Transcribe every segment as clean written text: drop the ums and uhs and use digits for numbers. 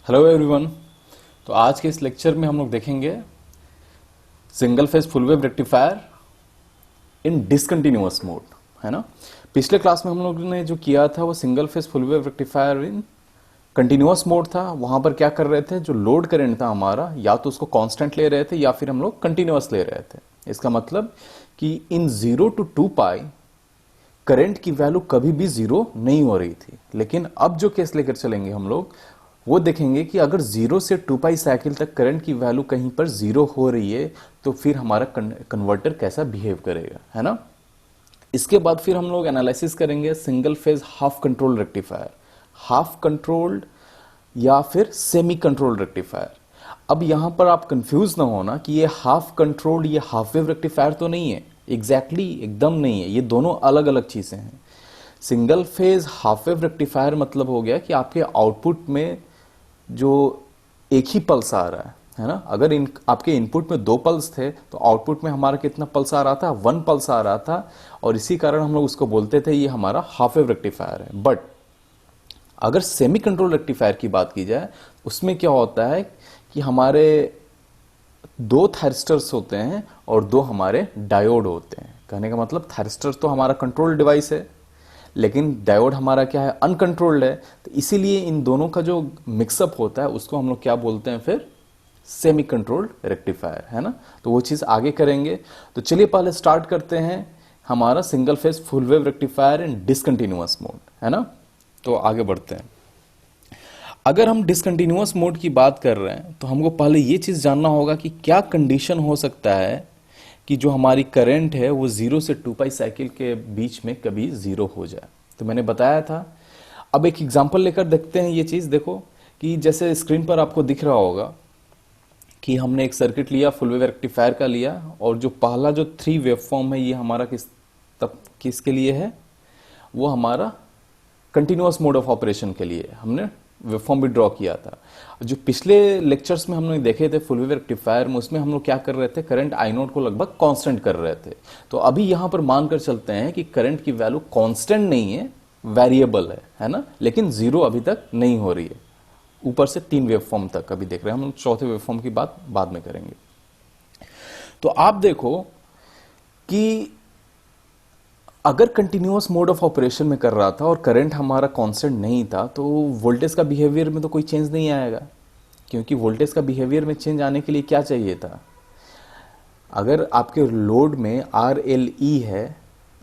Hello everyone. तो आज के इस लेक्चर में हम लोग देखेंगे single phase full wave rectifier in discontinuous mode, है ना। पिछले क्लास में हम लोग ने जो किया था वो single phase full wave rectifier इन कंटिन्यूअस मोड था। वहां पर क्या कर रहे थे, जो लोड करंट था हमारा या तो उसको कांस्टेंट ले रहे थे या फिर हम लोग कंटिन्यूअस ले रहे थे। इसका मतलब कि इन 0 to 2 पाई करंट की वैल्यू कभी भी जीरो नहीं हो रही थी। लेकिन अब जो केस लेकर चलेंगे हम लोग वो देखेंगे कि अगर 0 से 2 पाई साइकिल तक करंट की वैल्यू कहीं पर जीरो हो रही है तो फिर हमारा कन्वर्टर कैसा बिहेव करेगा, है ना। इसके बाद फिर हम लोग एनालिसिस करेंगे single phase half control rectifier, half controlled या फिर सेमी कंट्रोल रेक्टिफायर। अब यहां पर आप कंफ्यूज ना होना कि ये हाफ कंट्रोल्ड ये हाफ वेव रेक्टिफायर तो नहीं है। एग्जैक्टली एकदम नहीं है, ये दोनों अलग अलग चीजें हैं। Single phase half wave rectifier मतलब हो गया कि आपके आउटपुट में जो एक ही पल्स आ रहा है ना। अगर आपके इनपुट में 2 पल्स थे तो आउटपुट में हमारा कितना पल्स आ रहा था, 1 पल्स आ रहा था। और इसी कारण हम लोग उसको बोलते थे ये हमारा हाफ वेव रेक्टिफायर है। बट अगर सेमी कंट्रोल रेक्टिफायर की बात की जाए उसमें क्या होता है कि हमारे 2 थायरिस्टर्स होते हैं और 2 हमारे डायोड होते हैं। कहने का मतलब थायरिस्टर तो हमारा कंट्रोल डिवाइस है लेकिन डायोड हमारा क्या है, अनकंट्रोल्ड है। तो इसीलिए इन दोनों का जो मिक्सअप होता है उसको हम लोग क्या बोलते हैं, फिर सेमी कंट्रोल्ड रेक्टिफायर, है ना। तो वो चीज आगे करेंगे। तो चलिए पहले स्टार्ट करते हैं हमारा single phase full wave rectifier in discontinuous mode, है ना। तो आगे बढ़ते हैं। अगर हम डिसकंटिन्यूअस मोड की बात कर रहे हैं तो हमको पहले ये चीज जानना होगा कि क्या कंडीशन हो सकता है कि जो हमारी करंट है वो 0 से 2 पाई साइकिल के बीच में कभी जीरो हो जाए। तो मैंने बताया था। अब एक एग्जांपल लेकर देखते हैं। ये चीज देखो कि जैसे स्क्रीन पर आपको दिख रहा होगा कि हमने एक सर्किट लिया, फुल वेव रेक्टिफायर का लिया, और जो पहला जो 3 वेवफॉर्म है ये हमारा किसके लिए है, वो हमारा कंटिन्यूअस मोड ऑफ ऑपरेशन के लिए हमने वेवफॉर्म भी ड्रॉ किया था। जो पिछले लेक्चर्स में हमने देखे थे फुल वेव रेक्टिफायर में, उसमें हम लोग क्या कर रहे थे, करंट आई नोट को लगभग कांस्टेंट कर रहे थे। तो अभी यहां पर मानकर चलते हैं कि करंट की वैल्यू कांस्टेंट नहीं है, वेरिएबल है ना। लेकिन जीरो अभी तक नहीं हो रही है। ऊपर से 3 वेवफॉर्म तक अभी देख रहे हैं हम लोग। चौथे वेवफॉर्म की बात बाद में करेंगे। तो आप देखो कि अगर कंटिन्यूअस मोड ऑफ ऑपरेशन में कर रहा था और करंट हमारा कांस्टेंट नहीं था तो वोल्टेज का बिहेवियर में तो कोई चेंज नहीं आएगा। क्योंकि वोल्टेज का बिहेवियर में चेंज आने के लिए क्या चाहिए था, अगर आपके लोड में आर एल ई है,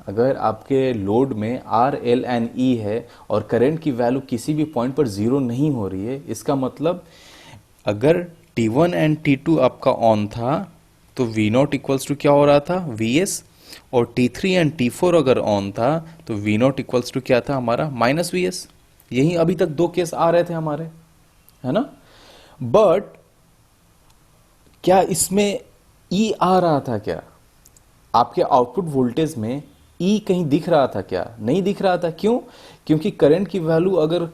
अगर आपके लोड में आर एल एन ई है और करंट की वैल्यू किसी भी पॉइंट पर जीरो नहीं हो रही है, इसका मतलब अगर T1 एंड T2 आपका ऑन था तो V नॉट इक्वल्स टू क्या हो रहा था, Vs। और T3 एंड T4 अगर ऑन था तो V नॉट इक्वल्स टू क्या था हमारा, माइनस Vs। यही अभी तक 2 केस आ रहे थे हमारे, है ना। बट क्या इसमें E आ रहा था क्या, आपके आउटपुट वोल्टेज में E कहीं दिख रहा था क्या, नहीं दिख रहा था। क्यों? क्योंकि करंट की वैल्यू अगर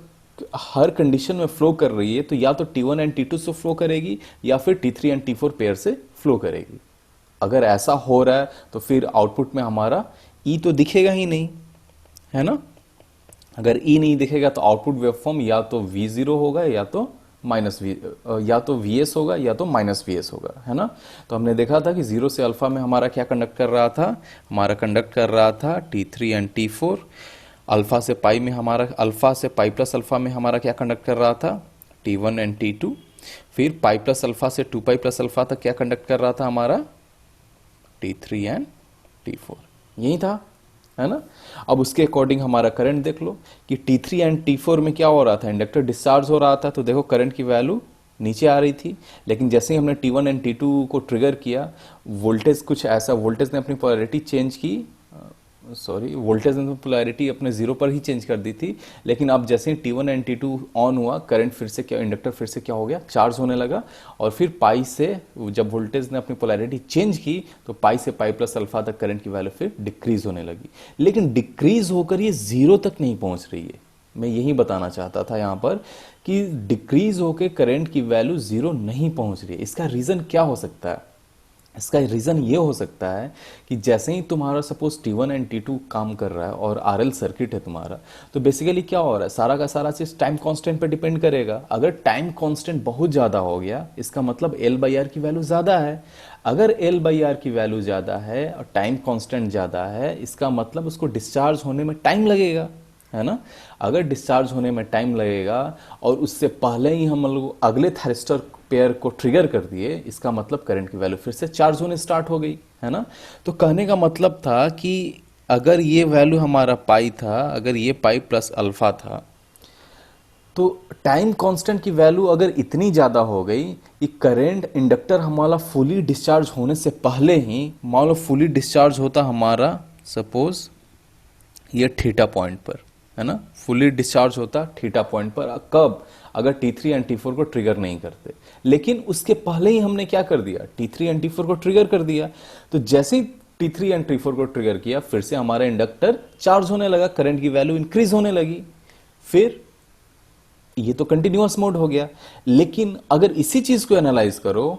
हर कंडीशन में फ्लो कर रही है तो या तो T1 एंड T2 से फ्लो करेगी या फिर T3 एंड T4 पेयर से फ्लो करेगी। अगर ऐसा हो रहा है तो फिर आउटपुट में हमारा E तो दिखेगा ही नहीं, है ना। अगर E नहीं दिखेगा तो आउटपुट वेवफॉर्म या तो V0 होगा या तो या तो Vs होगा या तो माइनस Vs होगा, है ना। तो हमने देखा था कि 0 से अल्फा में हमारा क्या कंडक्ट कर रहा था, हमारा कंडक्ट कर रहा था T3 एंड T4। अल्फा से पाई में हमारा, अल्फा से पाई प्लस अल्फा में हमारा क्या कंडक्ट कर रहा था, T1 एंड T2। फिर पाई प्लस अल्फा से 2 पाई प्लस अल्फा तक क्या कंडक्ट कर रहा था हमारा, T3 एंड T4। यही था, है ना। अब उसके अकॉर्डिंग हमारा करंट देख लो कि T3 एंड T4 में क्या हो रहा था, इंडक्टर डिस्चार्ज हो रहा था। तो देखो करंट की वैल्यू नीचे आ रही थी। लेकिन जैसे ही हमने T1 एंड T2 को ट्रिगर किया, वोल्टेज कुछ ऐसा, वोल्टेज ने अपनी पोलैरिटी चेंज की, वोल्टेज ने पोलैरिटी अपने 0 पर ही चेंज कर दी थी। लेकिन अब जैसे ही T1 एंड T2 ऑन हुआ, करंट फिर से क्या, इंडक्टर फिर से क्या हो गया, चार्ज होने लगा। और फिर पाई से जब वोल्टेज ने अपनी पोलैरिटी चेंज की तो पाई से पाई प्लस अल्फा तक करंट की वैल्यू फिर डिक्रीज होने लगी। लेकिन डिक्रीज होकर ये 0 तक नहीं पहुंच रही है। मैं यही बताना चाहता था यहां पर कि डिक्रीज होकर करंट की वैल्यू 0 नहीं पहुंच रही है। इसका रीजन क्या हो सकता है, इसका रीज़न ये हो सकता है कि जैसे ही तुम्हारा सपोज T1 एंड T2 काम कर रहा है और RL सर्किट है तुम्हारा, तो बेसिकली क्या हो रहा है, सारा का सारा चीज़ टाइम कांस्टेंट पे डिपेंड करेगा। अगर टाइम कांस्टेंट बहुत ज़्यादा हो गया, इसका मतलब L/R की वैल्यू ज़्यादा है। अगर L/R की वैल्यू ज़्यादा है और टाइम कांस्टेंट ज़्यादा है, इसका मतलब उसको डिस्चार्ज होने में टाइम लगेगा, है ना। अगर डिस्चार्ज होने में टाइम लगेगा और उससे पहले ही हम लोग अगले थैरिस्टर पेयर को ट्रिगर कर दिए, इसका मतलब करंट की वैल्यू फिर से चार्ज होने स्टार्ट हो गई, है ना। तो कहने का मतलब था कि अगर ये वैल्यू हमारा पाई था, अगर ये पाई प्लस अल्फा था, तो टाइम कांस्टेंट की वैल्यू अगर इतनी ज़्यादा हो गई कि करंट इंडक्टर हमारा फुली डिस्चार्ज होने से पहले ही, मान लो फुली डिस्चार्ज होता हमारा सपोज ये थीटा पॉइंट पर, है ना, फुली डिस्चार्ज होता थीटा पॉइंट पर। कब? अगर T3 एंड T4 को ट्रिगर नहीं करते। लेकिन उसके पहले ही हमने क्या कर दिया, T3 एंड T4 को ट्रिगर कर दिया। तो जैसे ही T3 एंड T4 को ट्रिगर किया, फिर से हमारा इंडक्टर चार्ज होने लगा, करंट की वैल्यू इंक्रीज होने लगी। फिर ये तो कंटिन्यूअस मोड हो गया। लेकिन अगर इसी चीज को एनालाइज करो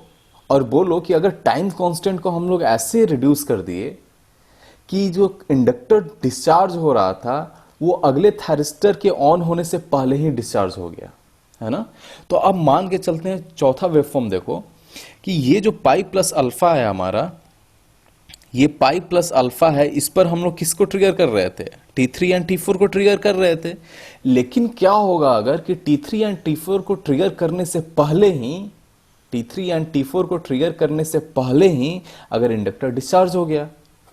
और बोलो कि अगर टाइम कांस्टेंट को हम लोग ऐसे रिड्यूस कर दिए कि जो इंडक्टर डिस्चार्ज हो रहा था वो अगले थैरिस्टर के ऑन होने से पहले ही डिस्चार्ज हो गया, है ना। तो अब मान के चलते हैं चौथा वेवफॉर्म देखो कि ये जो पाई प्लस अल्फा है हमारा, ये पाई प्लस अल्फा है, इस पर हम लोग किसको ट्रिगर कर रहे थे, T3 एंड T4 को ट्रिगर कर रहे थे। लेकिन क्या होगा अगर कि T3 एंड T4 को ट्रिगर करने से पहले ही, T3 एंड T4 को ट्रिगर करने से पहले ही अगर इंडक्टर डिस्चार्ज हो गया,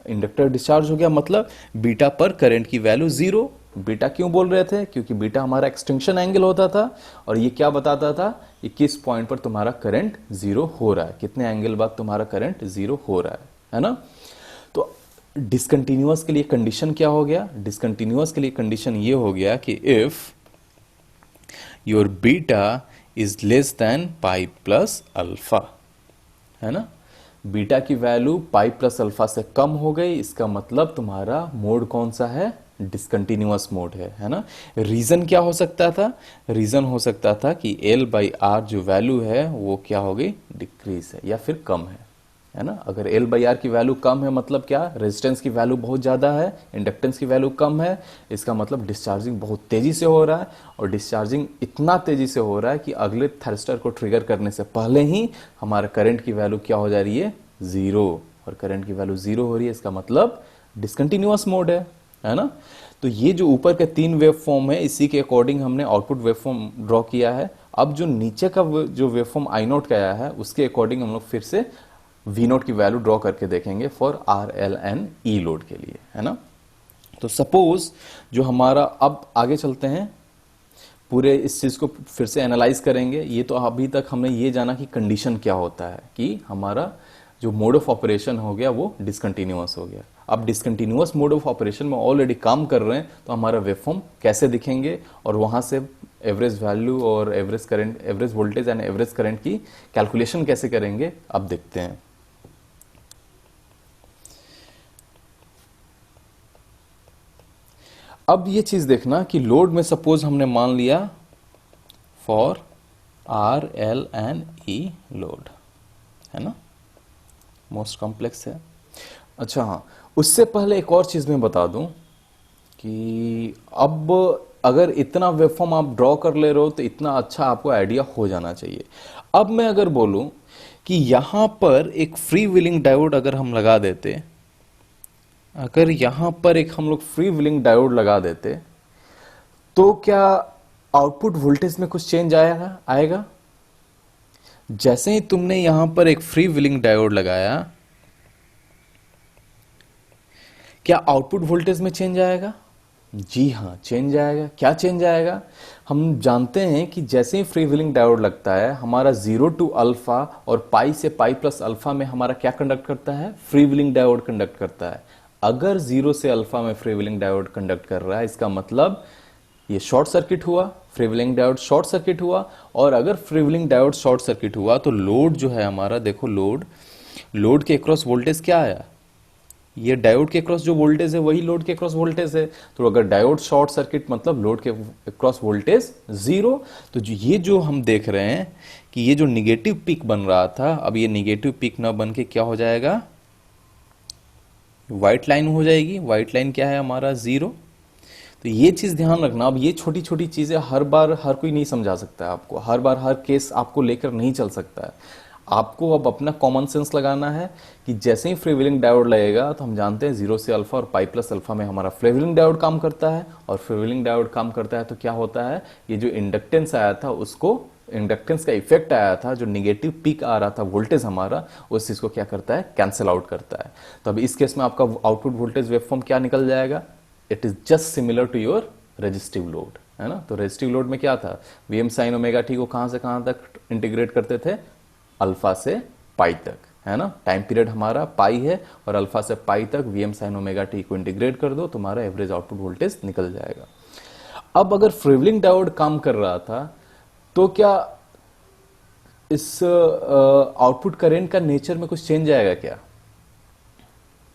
इंडक्टर डिस्चार्ज हो गया मतलब बीटा पर करंट की वैल्यू जीरो। बीटा क्यों बोल रहे थे, क्योंकि बीटा हमारा एक्सटेंशन एंगल होता था और ये क्या बताता था कि किस पॉइंट पर तुम्हारा करंट जीरो हो रहा है, कितने एंगल बाद तुम्हारा करंट जीरो हो रहा है ना। तो डिसकंटिन्यूअस के लिए कंडीशन क्या हो गया, डिसकंटिन्यूअस के लिए कंडीशन ये हो गया कि if your beta is less than pi plus alpha, है ना, बीटा की वैल्यू पाई प्लस अल्फा से कम हो गई, इसका मतलब तुम्हारा मोड कौन सा है, डिसकंटिन्यूअस मोड है ना। रीजन क्या हो सकता था, रीजन हो सकता था कि L/R जो वैल्यू है वो क्या हो गई, डिक्रीज है या फिर कम है ना। अगर L/R की वैल्यू कम है मतलब क्या, रेजिस्टेंस की वैल्यू बहुत ज़्यादा है, इंडक्टेंस की वैल्यू कम है, इसका मतलब डिस्चार्जिंग बहुत तेज़ी से हो रहा है। और डिस्चार्जिंग इतना तेज़ी से हो रहा है कि अगले थर्स्टर को ट्रिगर करने से पहले ही हमारा करंट की वैल्यू क्या हो जा रही है, ज़ीरो। और करंट की वैल्यू ज़ीरो हो रही है, इसका मतलब डिसकंटिन्यूअस मोड है ना। तो ये जो ऊपर के तीन वेव फॉर्म है, इसी के अकॉर्डिंग हमने आउटपुट वेव फॉर्म ड्रॉ किया है। अब जो नीचे का जो वेव फॉर्म I0 का आया है, उसके अकॉर्डिंग हम लोग फिर से V0 की वैल्यू ड्रॉ करके देखेंगे for RL and E load के लिए, है ना। तो सपोज जो हमारा, अब आगे चलते हैं, पूरे इस चीज को फिर से एनालाइज करेंगे। ये तो अभी तक हमने ये जाना कि कंडीशन क्या होता है, कि हमारा जो मोड ऑफ ऑपरेशन हो गया वो डिसकंटिन्यूअस हो गया। अब डिसकंटिन्यूअस मोड ऑफ ऑपरेशन में ऑलरेडी काम कर रहे हैं, तो हमारा वेवफॉर्म कैसे दिखेंगे और वहां से एवरेज वैल्यू और average current, average voltage and average current की कैलकुलेशन कैसे करेंगे, अब देखते हैं। अब ये चीज देखना कि लोड में सपोज हमने मान लिया for RL and E load, है ना, मोस्ट कॉम्प्लेक्स है। अच्छा हाँ, उससे पहले एक और चीज मैं बता दूं कि अब अगर इतना वेवफॉर्म आप ड्रॉ कर ले रहे हो तो इतना अच्छा आपको आइडिया हो जाना चाहिए। अब मैं अगर बोलूं कि यहां पर एक फ्री व्हीलिंग डायोड अगर हम लगा देते, अगर यहां पर एक हम लोग फ्री व्हीलिंग डायोड लगा देते, तो क्या आउटपुट वोल्टेज में कुछ चेंज आएगा? जैसे ही तुमने यहां पर एक फ्री व्हीलिंग डायोड लगाया, क्या आउटपुट वोल्टेज में चेंज आएगा? जी हाँ, चेंज आएगा। क्या चेंज आएगा? हम जानते हैं कि जैसे ही फ्री व्हीलिंग डायोड लगता है, हमारा 0 टू अल्फा और पाई से पाई प्लस अल्फा में हमारा क्या कंडक्ट करता है, फ्री व्हीलिंग डायोड कंडक्ट करता है। अगर 0 से अल्फा में फ्री व्हीलिंग डायोड कंडक्ट कर रहा है, इसका मतलब ये शॉर्ट सर्किट हुआ, free wheeling diode short circuit हुआ। और अगर free wheeling diode short circuit हुआ तो लोड जो है हमारा, देखो लोड के अक्रॉस वोल्टेज क्या आया, ये डायोड के क्रॉस जो वोल्टेज है वही लोड के क्रॉस वोल्टेज है। तो अगर डायोड शॉर्ट सर्किट मतलब लोड के क्रॉस वोल्टेज जीरो। तो ये जो हम देख रहे हैं कि ये जो निगेटिव पीक बन रहा था, अब ये निगेटिव पीक ना बन के क्या हो जाएगा, व्हाइट लाइन हो जाएगी। व्हाइट लाइन क्या है हमारा, जीरो। तो ये चीज ध्यान रखना। अब ये छोटी छोटी चीजें हर बार हर कोई नहीं समझा सकता है आपको, हर बार हर केस आपको लेकर नहीं चल सकता है। आपको अब अपना कॉमन सेंस लगाना है कि जैसे ही फ्रीव्हीलिंग डायोड लगेगा तो हम जानते हैं जीरो से अल्फा और पाई प्लस अल्फा में हमारा फ्रीव्हीलिंग डायोड काम करता है। और फ्रीव्हीलिंग डायोड काम करता है तो क्या होता है, ये जो इंडक्टेंस आया था उसको, इंडक्टेंस का इफेक्ट आया था, जो निगेटिव पीक आ रहा था वोल्टेज हमारा, उस चीज को क्या करता है, कैंसिल आउट करता है। तो अब इस केस में आपका आउटपुट वोल्टेज वेवफॉर्म क्या निकल जाएगा, it is just similar to your resistive load, है ना। तो रेजिस्टिव लोड में क्या था, V M sine omega T को कहां से कहां तक इंटीग्रेट करते थे, अल्फा से पाई तक, है ना। टाइम पीरियड हमारा पाई है और अल्फा से पाई तक V M sine omega T को इंटीग्रेट कर दो, तुम्हारा एवरेज आउटपुट वोल्टेज निकल जाएगा। अब अगर फ्रीव्हीलिंग डायोड काम कर रहा था तो क्या इस आउटपुट करंट का नेचर में कुछ चेंज आएगा क्या,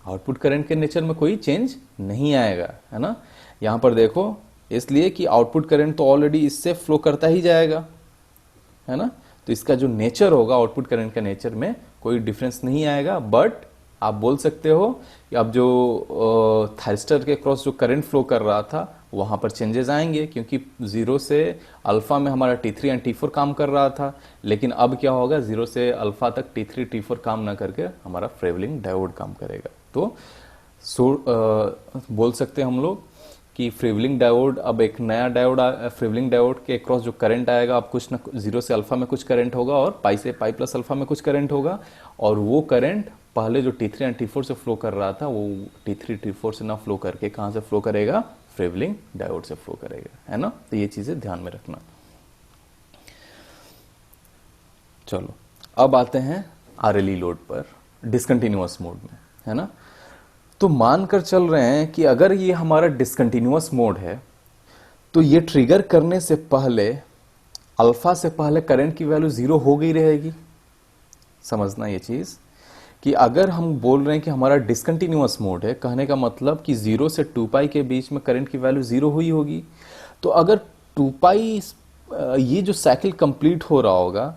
आउटपुट करंट के नेचर में कोई चेंज नहीं आएगा, है ना। यहां पर देखो, इसलिए कि आउटपुट करंट तो ऑलरेडी इससे फ्लो करता ही जाएगा, है ना। तो इसका जो नेचर होगा, आउटपुट करंट का नेचर में कोई डिफरेंस नहीं आएगा। बट आप बोल सकते हो कि अब जो थायरिस्टर के क्रॉस जो करंट फ्लो कर रहा था वहां पर चेंजेस आएंगे, क्योंकि जीरो से अल्फा में हमारा T3 एंड T4 काम कर रहा था। लेकिन अब क्या होगा, जीरो से अल्फा तक T3 T4 काम ना करके हमारा फ्रीव्हीलिंग डायोड काम करेगा। तो बोल सकते हैं हम लोग कि फ्रीव्हीलिंग डायोड, अब एक नया डायोड, फ्रीव्हीलिंग डायोड के क्रॉस जो करंट आएगा, अब कुछ ना जीरो से अल्फा में कुछ करंट होगा और पाई से पाई प्लस अल्फा में कुछ करंट होगा। और वो करंट पहले जो T3 एंड T4 से फ्लो कर रहा था वो T3 T4 से ना फ्लो करके कहां से फ्लो करेगा, फ्रीव्हीलिंग डायोड से फ्लो करेगा, है ना। तो ये चीजें ध्यान में रखना। चलो अब आते हैं आरएलई लोड पर डिसकंटिन्यूअस मोड में, है ना। तो मानकर चल रहे हैं कि अगर ये हमारा डिसकंटिन्यूअस मोड है तो ये ट्रिगर करने से पहले अल्फा से पहले करंट की वैल्यू जीरो हो गई रहेगी। समझना ये चीज कि अगर हम बोल रहे हैं कि हमारा डिसकंटिन्यूअस मोड है, कहने का मतलब कि जीरो से 2 पाई के बीच में करंट की वैल्यू जीरो हुई होगी। तो अगर 2 पाई ये जो साइकिल कंप्लीट हो रहा होगा,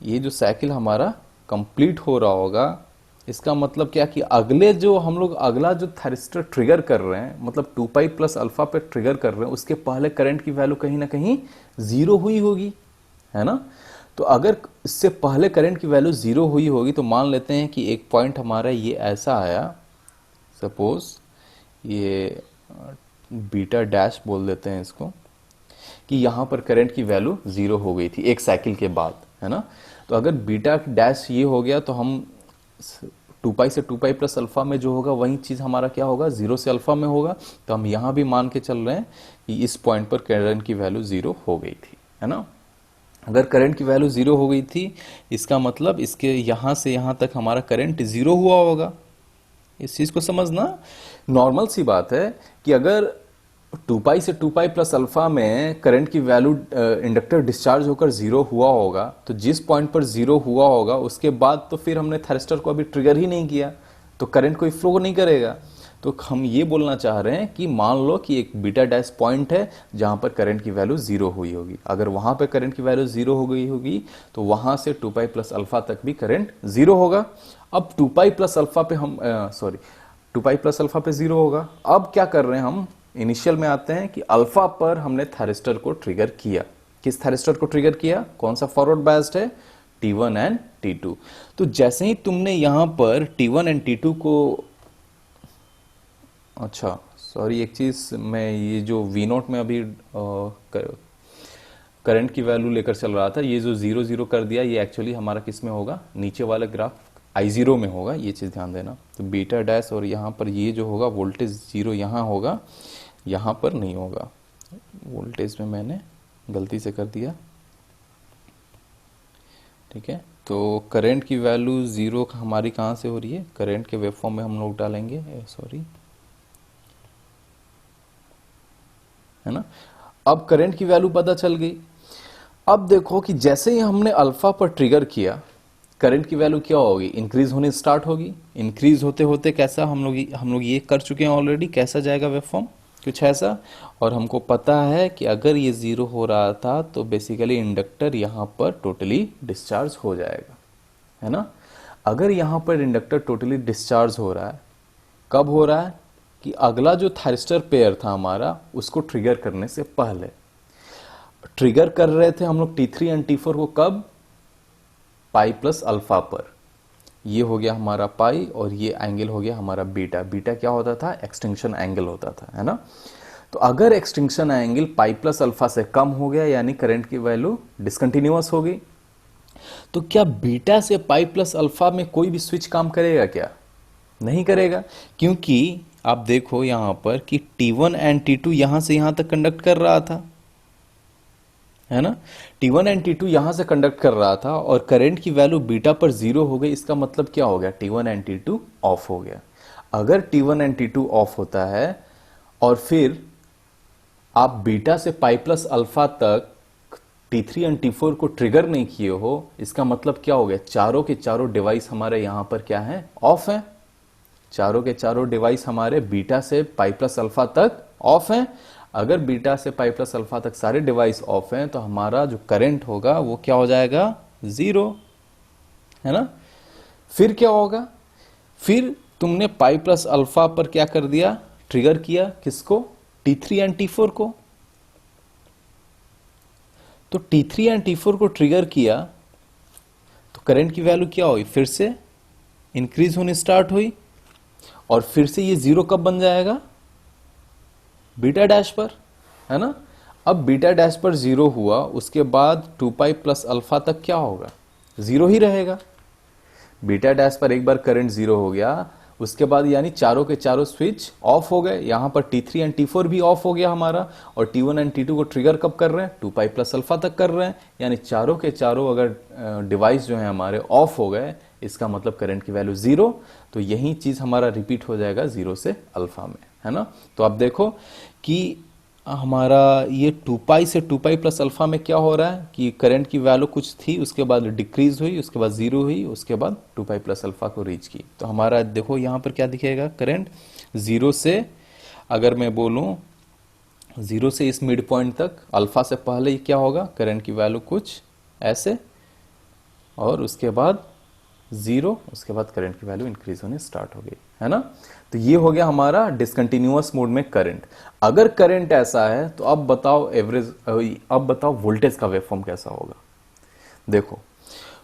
ये जो साइकिल हमारा कंप्लीट हो रहा होगा, इसका मतलब क्या कि अगले जो हम लोग अगला जो थायरिस्टर ट्रिगर कर रहे हैं, मतलब 2 पाई प्लस अल्फा पे ट्रिगर कर रहे हैं, उसके पहले करंट की वैल्यू कहीं ना कहीं जीरो हुई होगी, है ना। तो अगर इससे पहले करंट की वैल्यू जीरो हुई होगी तो मान लेते हैं कि एक पॉइंट हमारा ये ऐसा आया, सपोज ये बीटा डैश बोल देते हैं इसको, कि यहां पर करंट की वैल्यू जीरो हो गई थी एक साइकिल के बाद, है ना। तो अगर बीटा डैश ये हो गया तो हम 2 पाई से 2 पाई प्लस अल्फा में जो होगा वही चीज हमारा क्या होगा, जीरो से अल्फा में होगा। तो हम यहां भी मान के चल रहे हैं कि इस पॉइंट पर करंट की वैल्यू जीरो हो गई थी, है ना। अगर करंट की वैल्यू जीरो हो गई थी, इसका मतलब इसके यहां से यहां तक हमारा करंट जीरो हुआ होगा। इस चीज को समझना नॉर्मल सी बात है कि अगर 2 पाई से 2 पाई प्लस अल्फा में करंट की वैल्यू इंडक्टर डिस्चार्ज होकर जीरो हुआ होगा, तो जिस पॉइंट पर जीरो हुआ होगा उसके बाद तो फिर हमने थायरिस्टर को अभी ट्रिगर ही नहीं किया, तो करंट कोई फ्लो नहीं करेगा। तो हम ये बोलना चाह रहे हैं कि मान लो कि एक बीटा डैश पॉइंट है जहां पर करंट की वैल्यू जीरो हुई होगी। अगर वहां पर करंट की वैल्यू जीरो हो गई होगी तो वहां से 2 पाई प्लस अल्फा तक भी करंट जीरो होगा। अब 2 पाई प्लस अल्फा पे हम 2 पाई प्लस अल्फा पे जीरो होगा। अब क्या कर रहे हैं हम, इनिशियल में आते हैं कि अल्फा पर हमने थायरिस्टर को ट्रिगर किया। किस थायरिस्टर को ट्रिगर किया, कौन सा फॉरवर्ड बायस्ड है, T1 एंड T2। तो जैसे ही तुमने यहां पर T1 एंड T2 को, अच्छा सॉरी एक चीज, मैं ये जो V नोट में अभी करंट की वैल्यू लेकर चल रहा था, ये जो जीरो जीरो कर दिया, ये एक्चुअली हमारा किस में होगा, नीचे वाले ग्राफ I0 में होगा, ये चीज ध्यान देना। तो बीटा डैश और यहाँ पर ये जो होगा वोल्टेज जीरो यहाँ होगा, यहाँ पर नहीं होगा। वोल्टेज में मैंने गलती से कर दिया, ठीक है। तो करंट की वैल्यू जीरो हमारी कहाँ से हो रही है, करंट के वेवफॉर्म में हम लोग डालेंगे, सॉरी, है ना। अब करंट की वैल्यू पता चल गई। अब देखो कि जैसे ही हमने अल्फा पर ट्रिगर किया, करंट की वैल्यू क्या होगी, इंक्रीज होने स्टार्ट होगी। इंक्रीज होते होते कैसा, हम लोग ये कर चुके हैं ऑलरेडी, कैसा जाएगा वेव फॉर्म, कुछ ऐसा। और हमको पता है कि अगर ये जीरो हो रहा था तो बेसिकली इंडक्टर यहाँ पर टोटली डिस्चार्ज हो जाएगा, है ना। अगर यहाँ पर इंडक्टर टोटली डिस्चार्ज हो रहा है, कब हो रहा है कि अगला जो थायरिस्टर पेयर था हमारा, उसको ट्रिगर करने से पहले। ट्रिगर कर रहे थे हम लोग T3 एंड T4 को कब, पाई प्लस अल्फा पर। ये हो गया हमारा पाई और ये एंगल हो गया हमारा बीटा। बीटा क्या होता था, एक्सटिंक्शन एंगल होता था, है ना। तो अगर extinction angle pi plus alpha से कम हो गया यानी करंट की वैल्यू डिसकंटिन्यूअस हो गई। तो क्या बीटा से पाई प्लस अल्फा में कोई भी स्विच काम करेगा क्या, नहीं करेगा, क्योंकि आप देखो यहां पर कि T1 एंड T2 यहां से यहां तक कंडक्ट कर रहा था, है ना। T1 एंड T2 यहां से कंडक्ट कर रहा था और करंट की वैल्यू बीटा पर जीरो हो गई। इसका मतलब क्या हो गया, T1 एंड T2 ऑफ हो गया। अगर T1 एंड T2 ऑफ होता है और फिर आप बीटा से पाई प्लस अल्फा तक T3 एंड T4 को ट्रिगर नहीं किए हो, इसका मतलब क्या हो गया, चारों के चारों डिवाइस हमारे यहां पर क्या है, ऑफ है। चारों के चारों डिवाइस हमारे बीटा से पाई प्लस अल्फा तक ऑफ हैं। अगर बीटा से पाई प्लस अल्फा तक सारे डिवाइस ऑफ हैं तो हमारा जो करंट होगा वो क्या हो जाएगा, जीरो, है ना। फिर क्या होगा, फिर तुमने पाई प्लस अल्फा पर क्या कर दिया, ट्रिगर किया किसको, T3 एंड T4 को। तो T3 एंड T4 को ट्रिगर किया तो करंट की वैल्यू क्या हुई, फिर से इंक्रीज होनी स्टार्ट हुई और फिर से ये जीरो कब बन जाएगा, बीटा डैश पर, है ना। अब बीटा डैश पर जीरो हुआ, उसके बाद 2 पाई प्लस अल्फा तक क्या होगा, जीरो ही रहेगा। बीटा डैश पर एक बार करंट जीरो हो गया, उसके बाद यानी चारों के चारों स्विच ऑफ हो गए। यहां पर T3 एंड T4 भी ऑफ हो गया हमारा, और T1 एंड T2 को ट्रिगर कब कर रहे हैं, 2 पाई प्लस अल्फा तक कर रहे हैं। यानी चारों के चारों अगर डिवाइस जो है हमारे ऑफ हो गए, इसका मतलब करंट की वैल्यू जीरो। तो यही चीज हमारा रिपीट हो जाएगा जीरो से अल्फा में, है ना। तो आप देखो कि हमारा ये 2 पाई से 2 पाई प्लस अल्फा में क्या हो रहा है कि करंट की वैल्यू कुछ थी, उसके बाद डिक्रीज हुई, उसके बाद जीरो हुई, उसके बाद 2 पाई प्लस अल्फा को रीच की। तो हमारा देखो यहाँ पर क्या दिखेगा, करंट जीरो से, अगर मैं बोलूँ जीरो से इस मिड पॉइंट तक, अल्फा से पहले क्या होगा, करंट की वैल्यू कुछ ऐसे, और उसके बाद जीरो, उसके बाद करंट की वैल्यू इंक्रीज होने स्टार्ट हो गई, है ना। तो ये हो गया हमारा डिसकंटिन्यूअस मोड में करंट। अगर करंट ऐसा है तो अब बताओ एवरेज, अब बताओ वोल्टेज का वेवफॉर्म कैसा होगा। देखो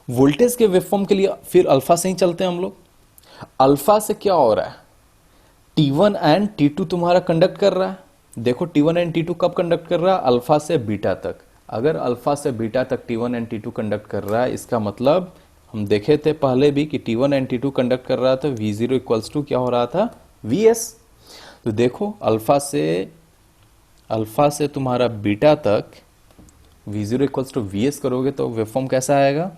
वोल्टेज के वेवफॉर्म के लिए फिर अल्फा से ही चलते हैं हम लोग। अल्फा से क्या हो रहा है, T1 एंड T2 तुम्हारा कंडक्ट कर रहा है। देखो T1 एंड T2 कब कंडक्ट कर रहा है, अल्फा से बीटा तक। अगर अल्फा से बीटा तक T1 एंड T2 कंडक्ट कर रहा है, इसका मतलब हम देखे थे पहले भी कि T1 एंड T2 कंडक्ट कर रहा था, V0 इक्वल्स टू क्या हो रहा था, Vs। तो देखो अल्फा से तुम्हारा बीटा तक V0 इक्वल्स टू Vs करोगे तो वेवफॉर्म कैसा आएगा,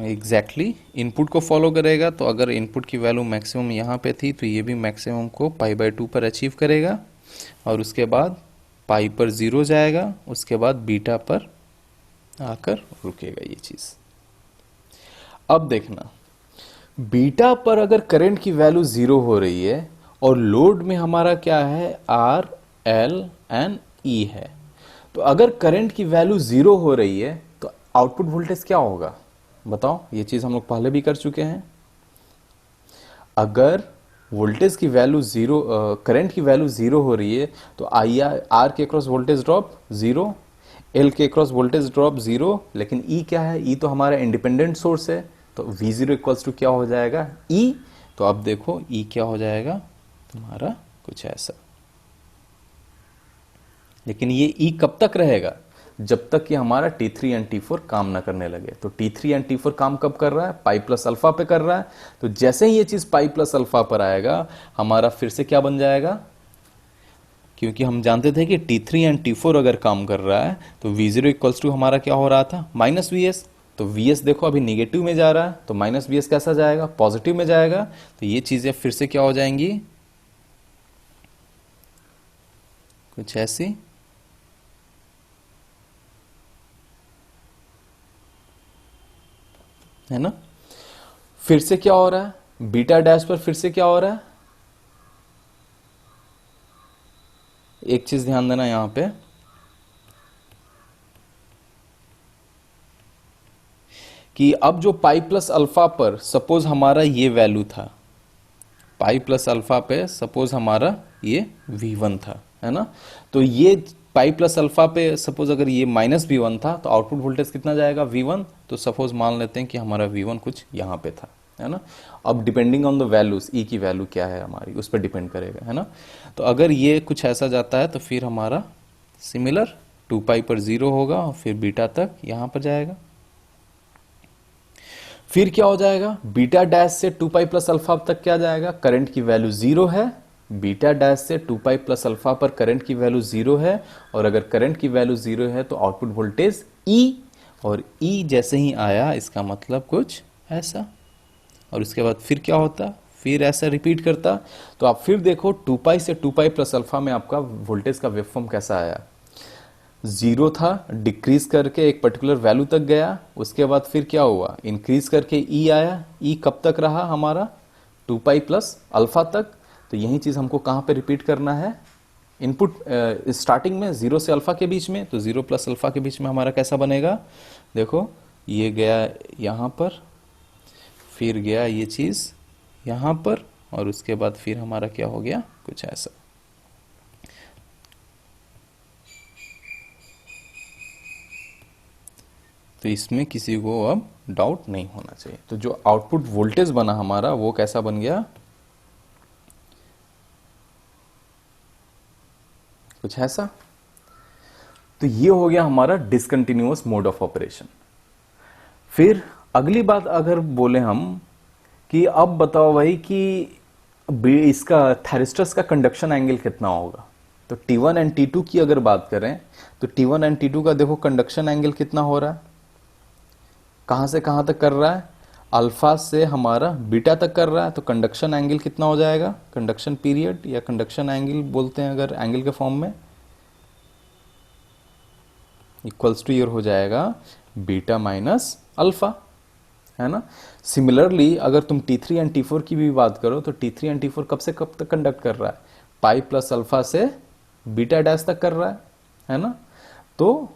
एग्जैक्टली इनपुट को फॉलो करेगा। तो अगर इनपुट की वैल्यू मैक्सिमम यहाँ पे थी तो ये भी मैक्सिमम को π/2 पर अचीव करेगा, और उसके बाद पाई पर जीरो जाएगा, उसके बाद बीटा पर आकर रुकेगा ये चीज। अब देखना, बीटा पर अगर करंट की वैल्यू जीरो हो रही है और लोड में हमारा क्या है, R, L एंड E है, तो अगर करंट की वैल्यू जीरो हो रही है तो आउटपुट वोल्टेज क्या होगा, बताओ। ये चीज हम लोग पहले भी कर चुके हैं। अगर वोल्टेज की वैल्यू जीरो, करंट की वैल्यू जीरो हो रही है तो आर के cross voltage drop zero, L के क्रॉस वोल्टेज ड्रॉप जीरो, लेकिन ई क्या है, ई तो हमारा इंडिपेंडेंट सोर्स है, तो V0 इक्वल्स टू क्या हो जाएगा, ई। तो अब देखो ई क्या हो जाएगा तुम्हारा कुछ ऐसा। लेकिन ये ई कब तक रहेगा, जब तक कि हमारा T3 एंड T4 काम ना करने लगे। तो T3 एंड T4 काम कब कर रहा है, पाई प्लस अल्फा पे कर रहा है। तो जैसे ही ये चीज पाई प्लस अल्फा पर आएगा, हमारा फिर से क्या बन जाएगा, क्योंकि हम जानते थे कि T3 एंड T4 अगर काम कर रहा है तो V0 इक्वल्स टू हमारा क्या हो रहा था, माइनस Vs। तो Vs देखो अभी निगेटिव में जा रहा है, तो माइनस Vs कैसा जाएगा, पॉजिटिव में जाएगा। तो ये चीजें फिर से क्या हो जाएंगी, कुछ ऐसी, है ना। फिर से क्या हो रहा है, बीटा डैश पर फिर से क्या हो रहा है, एक चीज ध्यान देना यहां पे कि अब जो पाई प्लस अल्फा पर सपोज हमारा ये वैल्यू था, पाई प्लस अल्फा पे सपोज हमारा ये V1 था, है ना। तो ये पाई प्लस अल्फा पे सपोज अगर ये माइनस V1 था तो आउटपुट वोल्टेज कितना जाएगा, V1। तो सपोज मान लेते हैं कि हमारा V1 कुछ यहाँ पे था, है ना। अब डिपेंडिंग ऑन द वैल्यूज, ई की वैल्यू क्या है हमारी उस पर डिपेंड करेगा, है ना। तो अगर ये कुछ ऐसा जाता है तो फिर हमारा सिमिलर 2 पाई पर 0 होगा और फिर बीटा तक यहाँ पर जाएगा। फिर क्या हो जाएगा, बीटा डैश से 2 पाई प्लस अल्फा तक क्या जाएगा, करंट की वैल्यू 0 है, बीटा डैश से 2 पाई प्लस अल्फा पर करंट की वैल्यू 0 है, और अगर करंट की वैल्यू 0 है तो आउटपुट वोल्टेज E, और E जैसे ही आया इसका मतलब कुछ ऐसा, और उसके बाद फिर क्या होता, फिर ऐसा रिपीट करता। तो आप फिर देखो 2 पाई से 2 पाई प्लस अल्फा में आपका वोल्टेज का वेवफॉर्म कैसा आया, 0 था, डिक्रीज करके एक पर्टिकुलर वैल्यू तक गया, उसके बाद फिर क्या हुआ, इंक्रीज करके E आया, E कब तक रहा हमारा, 2 पाई प्लस अल्फा तक। तो यही चीज हमको कहां पे रिपीट करना है, इनपुट स्टार्टिंग में 0 से अल्फा के बीच में, तो 0 प्लस अल्फा के बीच में हमारा कैसा बनेगा, देखो ये गया यहां पर, फिर गया ये चीज यहां पर, और उसके बाद फिर हमारा क्या हो गया, कुछ ऐसा। तो इसमें किसी को अब डाउट नहीं होना चाहिए। तो जो आउटपुट वोल्टेज बना हमारा वो कैसा बन गया, कुछ ऐसा। तो ये हो गया हमारा डिसकंटिन्यूअस मोड ऑफ ऑपरेशन। फिर अगली बात अगर बोले हम कि अब बताओ भाई कि इसका थैरिस्टर्स का कंडक्शन एंगल कितना होगा, तो T1 एंड T2 की अगर बात करें तो T1 एंड T2 का देखो कंडक्शन एंगल कितना हो रहा है, कहां से कहां तक कर रहा है, अल्फा से हमारा बीटा तक कर रहा है। तो कंडक्शन एंगल कितना हो जाएगा, कंडक्शन पीरियड या कंडक्शन एंगल बोलते हैं अगर एंगल के फॉर्म में, इक्वल्स टू ईयर हो जाएगा बीटा माइनस अल्फा, है ना। सिमिलरली अगर तुम T3 एंड T4 की भी बात करो तो T3 एंड T4 कब से कब तक कंडक्ट कर रहा है, पाई प्लस अल्फा से बीटा डैश तक कर रहा है ना। तो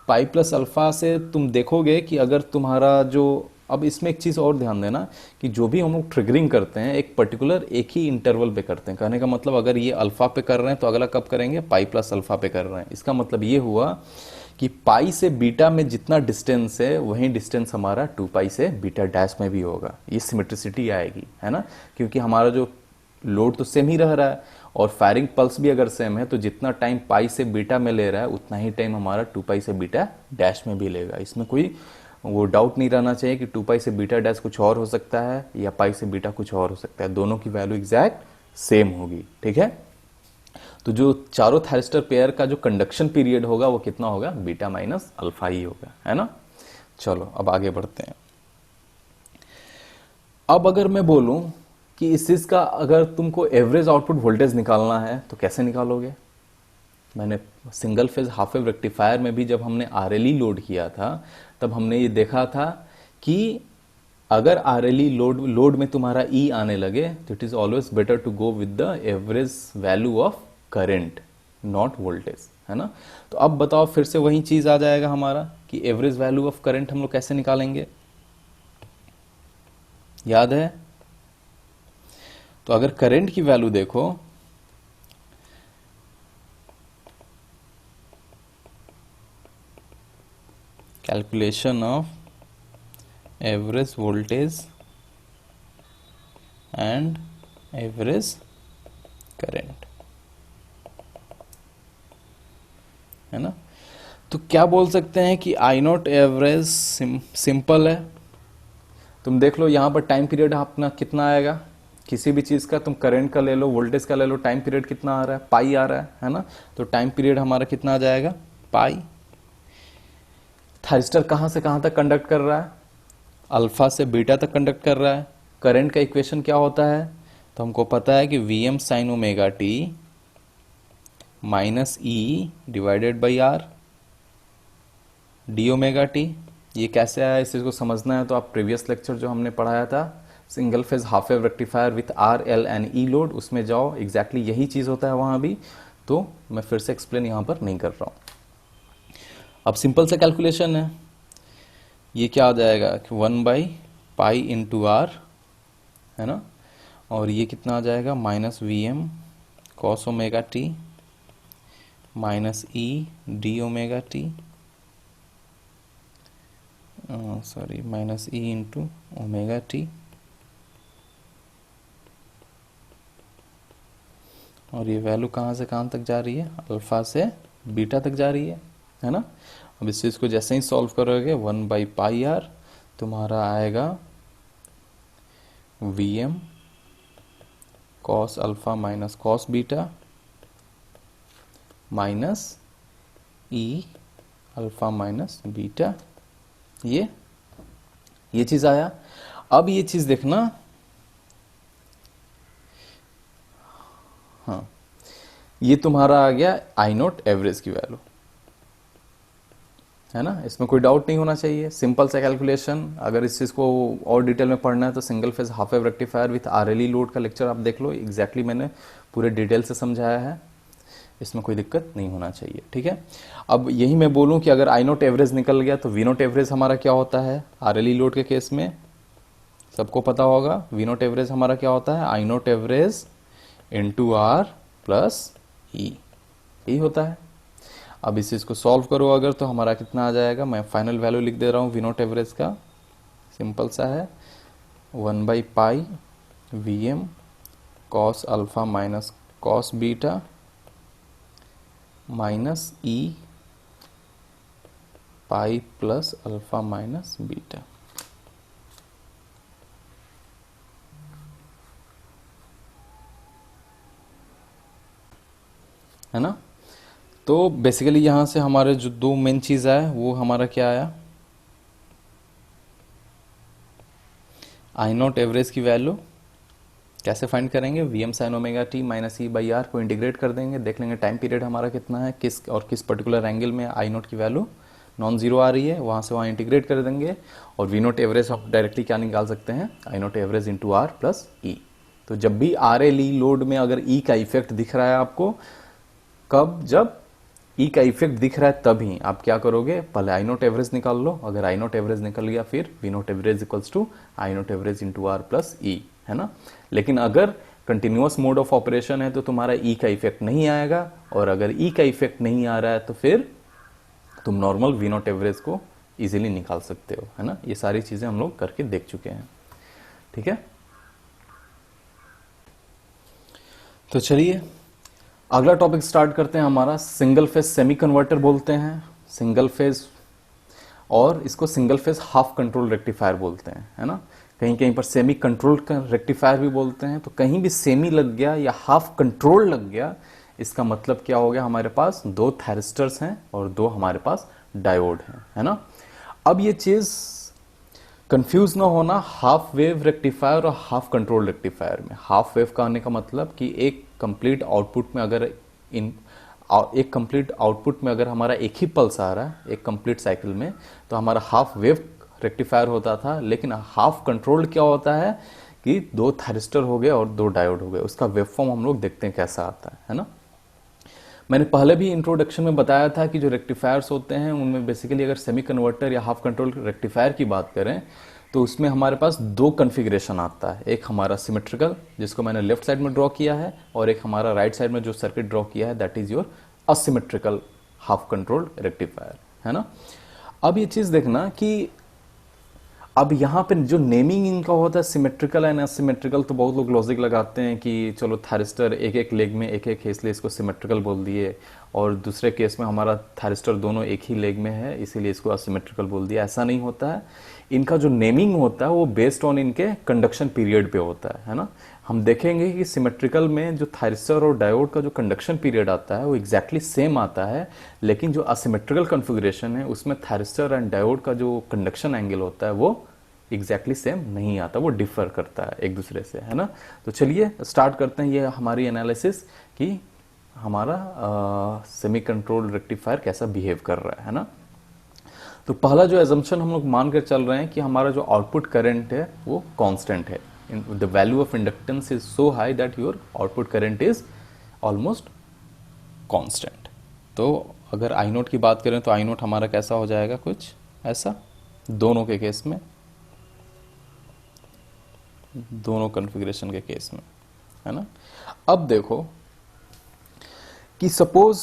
पाई प्लस अल्फा से तुम देखोगे कि अगर तुम्हारा जो, अब इसमें एक चीज और ध्यान देना कि जो भी हम लोग ट्रिगरिंग करते हैं एक पर्टिकुलर एक ही इंटरवल पे करते हैं। कहने का मतलब अगर ये अल्फा पे कर रहे हैं तो अगला कब करेंगे, पाई प्लस अल्फा पे कर रहे हैं। इसका मतलब ये हुआ कि पाई से बीटा में जितना डिस्टेंस है वही डिस्टेंस हमारा 2 पाई से बीटा डैश में भी होगा। ये सिमेट्रिसिटी आएगी, है ना, क्योंकि हमारा जो लोड तो सेम ही रह रहा है और फायरिंग पल्स भी अगर सेम है तो जितना टाइम पाई से बीटा में ले रहा है उतना ही टाइम हमारा 2 पाई से बीटा डैश में भी लेगा। इसमें कोई वो डाउट नहीं रहना चाहिए कि 2 पाई से बीटा डैश कुछ और हो सकता है या पाई से बीटा कुछ और हो सकता है, दोनों की वैल्यू एग्जैक्ट सेम होगी, ठीक है। तो जो चारों थायरिस्टर पेयर का जो कंडक्शन पीरियड होगा वो कितना होगा, बीटा माइनस अल्फा ही होगा, है ना। चलो अब आगे बढ़ते हैं। अब अगर मैं बोलूं कि इस चीज का अगर तुमको एवरेज आउटपुट वोल्टेज निकालना है तो कैसे निकालोगे, मैंने single phase half wave rectifier में भी जब हमने आरएलई लोड किया था तब हमने ये देखा था कि अगर आरएलई लोड में तुम्हारा ई आने लगे तो it is always better to go with the average value of current not voltage, है ना। तो अब बताओ फिर से वही चीज आ जाएगा हमारा कि एवरेज वैल्यू ऑफ करंट हम लोग कैसे निकालेंगे, याद है। तो अगर करंट की वैल्यू देखो calculation of average voltage and average current, है ना। तो क्या बोल सकते हैं कि आई नॉट एवरेज सिंपल है। तुम देख लो यहां पर टाइम पीरियड अपना कितना आएगा, किसी भी चीज का तुम करंट का ले लो, वोल्टेज का ले लो, टाइम पीरियड कितना आ रहा है, पाई आ रहा है ना। तो टाइम पीरियड हमारा कितना आ जाएगा, पाई। थायरिस्टर कहां से कहां तक कंडक्ट कर रहा है? अल्फा से बीटा तक कंडक्ट कर रहा है। करंट का इक्वेशन क्या होता है? तो हमको पता है कि V M sine omega T minus E divided by R D omega T. ये कैसे आया, इस चीज को समझना है तो आप प्रीवियस लेक्चर जो हमने पढ़ाया था single phase half wave rectifier with R L and E load, उसमें जाओ, एग्जैक्टली यही चीज होता है वहां भी, तो मैं फिर से एक्सप्लेन यहां पर नहीं कर रहा हूं। अब सिंपल सा कैलकुलेशन है, ये क्या आ जाएगा कि 1/पाई इंटू आर, है ना, और ये कितना आ जाएगा minus V M cos omega T minus E D omega T, sorry minus E into omega T, और ये वैल्यू कहाँ से कहाँ तक जा रही है? अल्फा से बीटा तक जा रही है ना। अब इस चीज को जैसे ही सॉल्व करोगे 1/पाई आर तुम्हारा आएगा V M cos alpha minus cos beta minus E alpha minus beta, ये चीज आया। अब ये चीज देखना, हाँ, ये तुम्हारा आ गया आई नोट एवरेज की वैल्यू, है ना, इसमें कोई डाउट नहीं होना चाहिए, सिंपल सा कैलकुलेशन। अगर इस चीज को और डिटेल में पढ़ना है तो single phase half wave rectifier with RLE load का लेक्चर आप देख लो, एग्जैक्टली मैंने पूरे डिटेल से समझाया है, इसमें कोई दिक्कत नहीं होना चाहिए, ठीक है। अब यही मैं बोलूं कि अगर आई नोट एवरेज निकल गया तो वी नोट एवरेज हमारा क्या होता है आरएलई लोड के केस में, सबको पता होगा वी नोट एवरेज हमारा क्या होता है I naught average into R plus E, यही होता है। अब इस चीज को सॉल्व करो अगर तो हमारा कितना आ जाएगा, मैं फाइनल वैल्यू लिख दे रहा हूं वी नोट एवरेज का, सिंपल सा है 1/पाई V M cos alpha minus cos beta minus E pi plus alpha minus beta, है ना। तो बेसिकली यहां से हमारे जो दो मेन चीज आया वो हमारा क्या आया, आई नॉट एवरेज की वैल्यू कैसे फाइंड करेंगे, V M sine omega T minus E by R को इंटीग्रेट कर देंगे, देख लेंगे टाइम पीरियड हमारा कितना है, किस और किस पर्टिकुलर एंगल में आई नोट की वैल्यू नॉन जीरो आ रही है, वहां से वहां इंटीग्रेट कर देंगे, और वी नोट एवरेज हम डायरेक्टली क्या निकाल सकते हैं I naught average into R plus E. तो जब भी आर एल ई लोड में अगर ई का इफेक्ट दिख रहा है आपको, कब, जब ई का इफेक्ट दिख रहा है तभी आप क्या करोगे, पहले आई नोट एवरेज निकाल लो, अगर आई नोट एवरेज निकल गया फिर V naught average equals to I naught average into R plus E, है ना। लेकिन अगर कंटिन्यूअस मोड ऑफ ऑपरेशन है तो तुम्हारा ई का इफेक्ट नहीं आएगा, और अगर ई का इफेक्ट नहीं आ रहा है तो फिर तुम नॉर्मल वी नोट एवरेज को इजीली निकाल सकते हो, है ना। ये सारी चीजें हम लोग करके देख चुके हैं, ठीक है। तो चलिए अगला टॉपिक स्टार्ट करते हैं हमारा, सिंगल फेज सेमी कन्वर्टर बोलते हैं, सिंगल फेज, और इसको single phase half control rectifier बोलते हैं, है ना। कहीं कहीं पर सेमी कंट्रोल रेक्टिफायर भी बोलते हैं। तो कहीं भी सेमी लग गया या हाफ कंट्रोल लग गया, इसका मतलब क्या हो गया, हमारे पास दो थायरिस्टर्स हैं और दो हमारे पास डायोड हैं, है ना। अब ये चीज कंफ्यूज ना होना हाफ वेव रेक्टिफायर और हाफ कंट्रोल रेक्टिफायर में। हाफ वेव का आने का मतलब कि एक कंप्लीट आउटपुट में अगर एक कंप्लीट आउटपुट में अगर हमारा एक ही पल्स आ रहा है एक कंप्लीट साइकिल में, तो हमारा हाफ वेव रेक्टिफायर होता था। लेकिन हाफ कंट्रोल क्या होता है कि दो थायरिस्टर हो गए और दो डायोड हो गए, उसका वेवफॉर्म हम लोग देखते हैं कैसा आता है ना। मैंने पहले भी इंट्रोडक्शन में बताया था कि जो रेक्टिफायर्स होते हैं उनमें बेसिकली अगर सेमी कन्वर्टर या हाफ कंट्रोल रेक्टिफायर की बात करें तो उसमें हमारे पास दो कॉन्फ़िगरेशन आता है, एक हमारा सिमेट्रिकल जिसको मैंने लेफ्ट साइड में ड्रॉ किया है, और एक हमारा राइट साइड में जो सर्किट ड्रॉ किया है that is your asymmetrical half control rectifier, है ना। अब ये चीज देखना कि अब यहाँ पे जो नेमिंग इनका होता है सिमेट्रिकल एंड असिमेट्रिकल, तो बहुत लोग लॉजिक लगाते हैं कि चलो थायरिस्टर एक एक लेग में एक एक है इसलिए इसको सिमेट्रिकल बोल दिए, और दूसरे केस में हमारा थायरिस्टर दोनों एक ही लेग में है इसीलिए इसको असिमेट्रिकल बोल दिया। ऐसा नहीं होता है, इनका जो नेमिंग होता है वो बेस्ड ऑन इनके कंडक्शन पीरियड पे होता है ना। हम देखेंगे कि सिमेट्रिकल में जो थायरिस्टर और डायोड का जो कंडक्शन पीरियड आता है वो एग्जैक्टली सेम आता है, लेकिन जो असिमेट्रिकल कॉन्फ़िगरेशन है उसमें थायरिस्टर एंड डायोड का जो कंडक्शन एंगल होता है वो एग्जैक्टली सेम नहीं आता, वो डिफर करता है एक दूसरे से, है ना। तो चलिए स्टार्ट करते हैं ये हमारी एनालिसिस कि हमारा सेमी कंट्रोल रेक्टिफायर कैसा बिहेव कर रहा है ना। तो पहला जो एजम्पशन हम लोग मान कर चल रहे हैं कि हमारा जो आउटपुट करंट है वो कांस्टेंट है, the value of inductance is so high that your output current is almost constant. तो अगर आई नोट की बात करें तो आई नोट हमारा कैसा हो जाएगा, कुछ ऐसा, दोनों के केस में, दोनों कॉन्फ़िगरेशन के केस में, है ना। अब देखो कि सपोज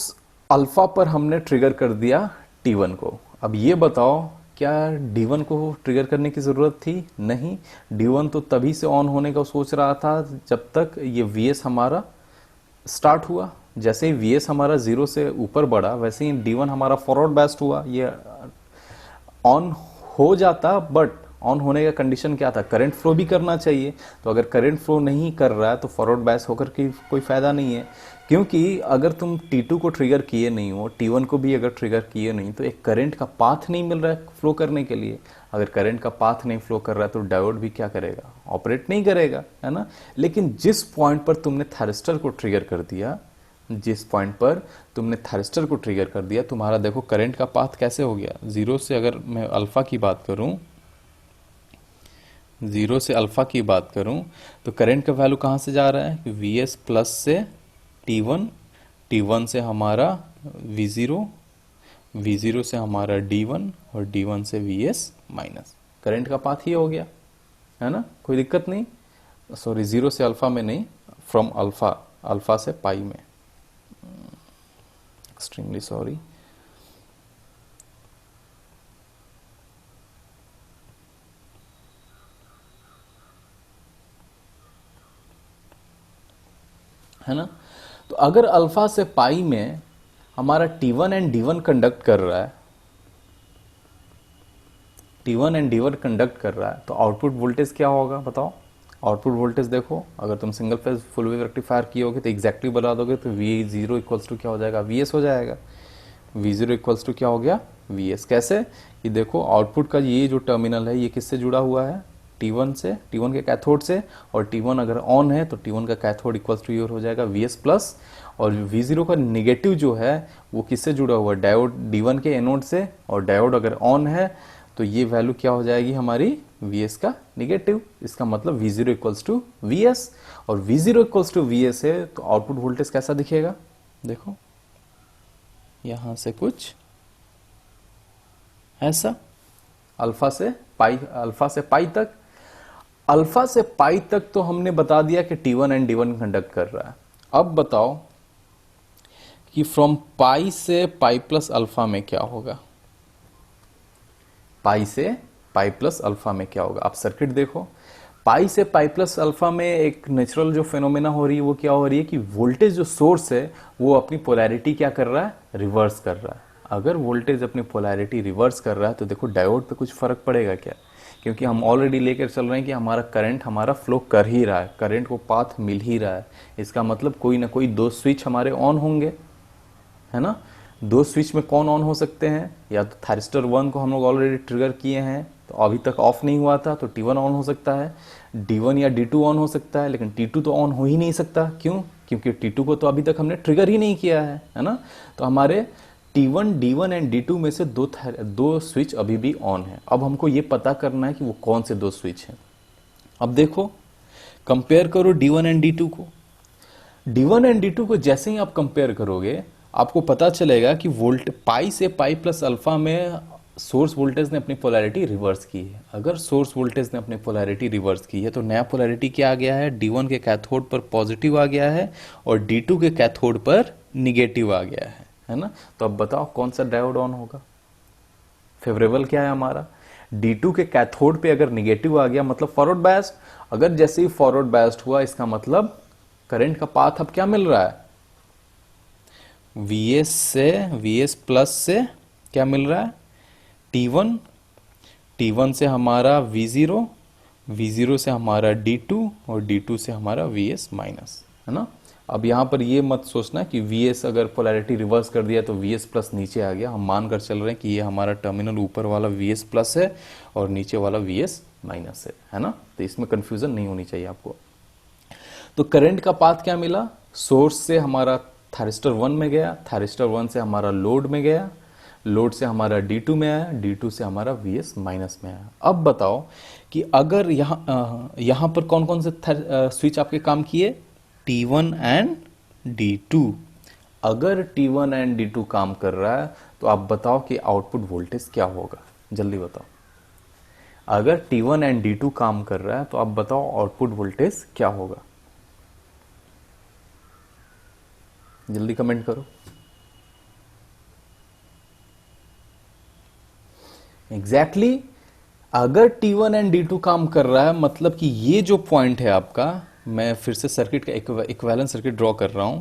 अल्फा पर हमने ट्रिगर कर दिया T1 को। अब ये बताओ क्या D1 को ट्रिगर करने की ज़रूरत थी? नहीं, D1 तो तभी से ऑन होने का सोच रहा था जब तक ये VS हमारा स्टार्ट हुआ। जैसे ही VS हमारा 0 से ऊपर बढ़ा वैसे ही D1 हमारा फॉरवर्ड बैस्ट हुआ, ये ऑन हो जाता। बट ऑन होने का कंडीशन क्या था? करंट फ्लो भी करना चाहिए। तो अगर करंट फ्लो नहीं कर रहा है तो फॉरवर्ड बैस होकर के कोई फ़ायदा नहीं है, क्योंकि अगर तुम T2 को ट्रिगर किए नहीं हो, T1 को भी अगर ट्रिगर किए नहीं, तो एक करंट का पाथ नहीं मिल रहा है फ्लो करने के लिए। अगर करंट का पाथ नहीं फ्लो कर रहा है तो डायोड भी क्या करेगा? ऑपरेट नहीं करेगा, है ना। लेकिन जिस पॉइंट पर तुमने थायरिस्टर को ट्रिगर कर दिया, जिस पॉइंट पर तुमने थायरिस्टर को ट्रिगर कर दिया, तुम्हारा देखो करंट का पाथ कैसे हो गया। 0 से अगर मैं अल्फा की बात करूं, 0 से अल्फा की बात करूं तो करंट का वैल्यू कहां से जा रहा है? VS प्लस से T1, T1 से हमारा V0, V0 से हमारा D1 और D1 से VS माइनस। करंट का पाथ ही हो गया, है ना, कोई दिक्कत नहीं। सॉरी, 0 से अल्फा में नहीं, फ्रॉम अल्फा, अल्फा से पाई में, एक्सट्रीमली सॉरी। है ना। तो अगर अल्फा से पाई में हमारा T1 एंड D1 कंडक्ट कर रहा है, T1 एंड D1 कंडक्ट कर रहा है, तो आउटपुट वोल्टेज क्या होगा बताओ? आउटपुट वोल्टेज देखो, अगर तुम single phase full wave rectifier किए होगे तो एग्जैक्टली बता दोगे तो V0 इक्वल्स टू क्या हो जाएगा? VS हो जाएगा। V0 इक्वल्स टू क्या हो गया? VS। कैसे? कि देखो आउटपुट का ये जो टर्मिनल है ये किससे जुड़ा हुआ है? T1 से, T1 के कैथोड से। और T1 अगर ऑन है तो T1 का कैथोड इक्वल्स टू योर हो जाएगा VS प्लस, और V0 का नेगेटिव जो है वो किससे जुड़ा हुआ है? डायोड D1 के एनोड से। और डायोड अगर ऑन है तो ये वैल्यू क्या हो जाएगी हमारी? VS का नेगेटिव। इसका मतलब V0 इक्वल्स टू VS, और V0 इक्वल्स टू VS है तो आउटपुट वोल्टेज कैसा दिखेगा? देखो यहां से कुछ ऐसा, अल्फा से पाई, अल्फा से पाई तक। अल्फा से पाई तक तो हमने बता दिया कि T1 एंड D1 कंडक्ट कर रहा है। अब बताओ कि फ्रॉम पाई से पाई प्लस अल्फा में क्या होगा? पाई से पाई प्लस अल्फा में क्या होगा? आप सर्किट देखो, पाई से पाई प्लस अल्फा में एक नेचुरल जो फेनोमेना हो रही है वो क्या हो रही है कि वोल्टेज जो सोर्स है वो अपनी पोलैरिटी क्या कर रहा है? रिवर्स कर रहा है। अगर वोल्टेज अपनी पोलैरिटी रिवर्स कर रहा है तो देखो डायोड पे कुछ फर्क पड़ेगा क्या? क्योंकि हम ऑलरेडी लेकर चल रहे हैं कि हमारा करंट हमारा फ्लो कर ही रहा है, करंट को पाथ मिल ही रहा है। इसका मतलब कोई ना कोई दो स्विच हमारे ऑन होंगे, है ना। दो स्विच में कौन ऑन हो सकते हैं? या तो थायरिस्टर 1 को हम लोग ऑलरेडी ट्रिगर किए हैं तो अभी तक ऑफ नहीं हुआ था तो T1 ऑन हो सकता है, D1 या D2 ऑन हो सकता है, लेकिन T2 तो ऑन हो ही नहीं सकता। क्यों? क्योंकि T2 को तो अभी तक हमने ट्रिगर ही नहीं किया है ना। तो हमारे T1, D1 एंड D2 में से दो स्विच अभी भी ऑन है। अब हमको ये पता करना है कि वो कौन से दो स्विच हैं। अब देखो कंपेयर करो D1 एंड D2 को। D1 एंड D2 को जैसे ही आप कंपेयर करोगे आपको पता चलेगा कि पाई से पाई प्लस अल्फा में सोर्स वोल्टेज ने अपनी पोलैरिटी रिवर्स की है। अगर सोर्स वोल्टेज ने अपनी पोलैरिटी रिवर्स की है तो नया पोलैरिटी क्या आ गया है? D1 के कैथोड पर पॉजिटिव आ गया है और D2 के कैथोड पर निगेटिव आ गया है ना। तो अब बताओ कौन सा डायोड ऑन होगा? फेवरेबल क्या है हमारा? D2 के कैथोड पे अगर निगेटिव आ गया मतलब फॉरवर्ड बायस्ड। अगर जैसे ही फॉरवर्ड बायस्ड हुआ इसका मतलब करंट का पाथ अब क्या मिल रहा है? VS से, VS प्लस से क्या मिल रहा है? T1, T1 से हमारा V0 V0 से हमारा D2 और D2 से हमारा VS माइनस, है ना। अब यहाँ पर ये मत सोचना कि VS अगर पोलैरिटी रिवर्स कर दिया तो VS प्लस नीचे आ गया। हम मान कर चल रहे हैं कि ये हमारा टर्मिनल ऊपर वाला VS प्लस है और नीचे वाला VS माइनस है ना। तो इसमें कंफ्यूजन नहीं होनी चाहिए आपको। तो करंट का पाथ क्या मिला, सोर्स से हमारा थायरिस्टर 1 में गया, थायरिस्टर 1 से हमारा लोड में गया, लोड से हमारा D2 में आया, D2 से हमारा VS माइनस में आया। अब बताओ कि अगर यहाँ पर कौन कौन से स्विच आपके काम किए, T1 एंड D2। अगर T1 एंड D2 काम कर रहा है तो आप बताओ कि आउटपुट वोल्टेज क्या होगा, जल्दी बताओ। अगर T1 एंड D2 काम कर रहा है तो आप बताओ आउटपुट वोल्टेज क्या होगा, जल्दी कमेंट करो। एग्जैक्टली अगर T1 एंड D2 काम कर रहा है मतलब कि ये जो पॉइंट है आपका, मैं फिर से सर्किट का इक्विवेलेंट सर्किट ड्रॉ कर रहा हूं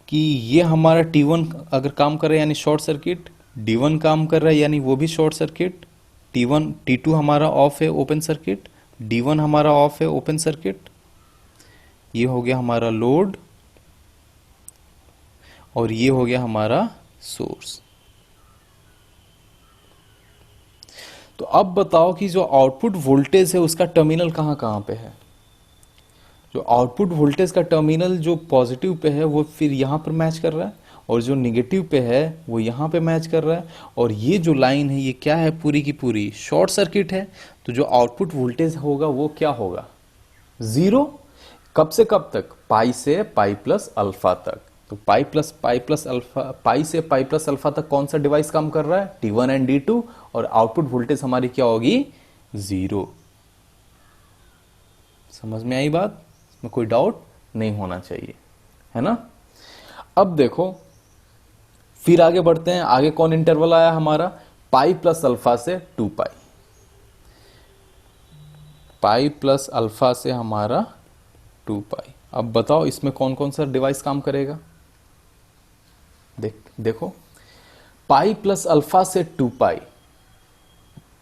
कि ये हमारा T1 अगर काम कर रहा है यानी शॉर्ट सर्किट, D1 काम कर रहा है यानी वो भी शॉर्ट सर्किट, T2 हमारा ऑफ है ओपन सर्किट, D1 हमारा ऑफ है ओपन सर्किट। ये हो गया हमारा लोड और ये हो गया हमारा सोर्स। तो अब बताओ कि जो आउटपुट वोल्टेज है उसका टर्मिनल कहाँ कहाँ पे है। जो आउटपुट वोल्टेज का टर्मिनल जो पॉजिटिव पे है वो फिर यहाँ पर मैच कर रहा है और जो निगेटिव पे है वो यहाँ पे मैच कर रहा है। और ये जो लाइन है ये क्या है, पूरी की पूरी शॉर्ट सर्किट है। तो जो आउटपुट वोल्टेज होगा वो क्या होगा, जीरो। कब से कब तक, पाई से पाई प्लस अल्फा तक। तो पाई प्लस अल्फा, पाई से पाई प्लस अल्फा तक कौन सा डिवाइस काम कर रहा है, T1 एंड D2, और आउटपुट वोल्टेज हमारी क्या होगी, जीरो। समझ में आई बात, इसमें कोई डाउट नहीं होना चाहिए, है ना। अब देखो फिर आगे बढ़ते हैं। आगे कौन इंटरवल आया हमारा, पाई प्लस अल्फा से 2 पाई, पाई प्लस अल्फा से हमारा 2 पाई। अब बताओ इसमें कौन कौन सा डिवाइस काम करेगा। देखो पाई प्लस अल्फा से 2 pi,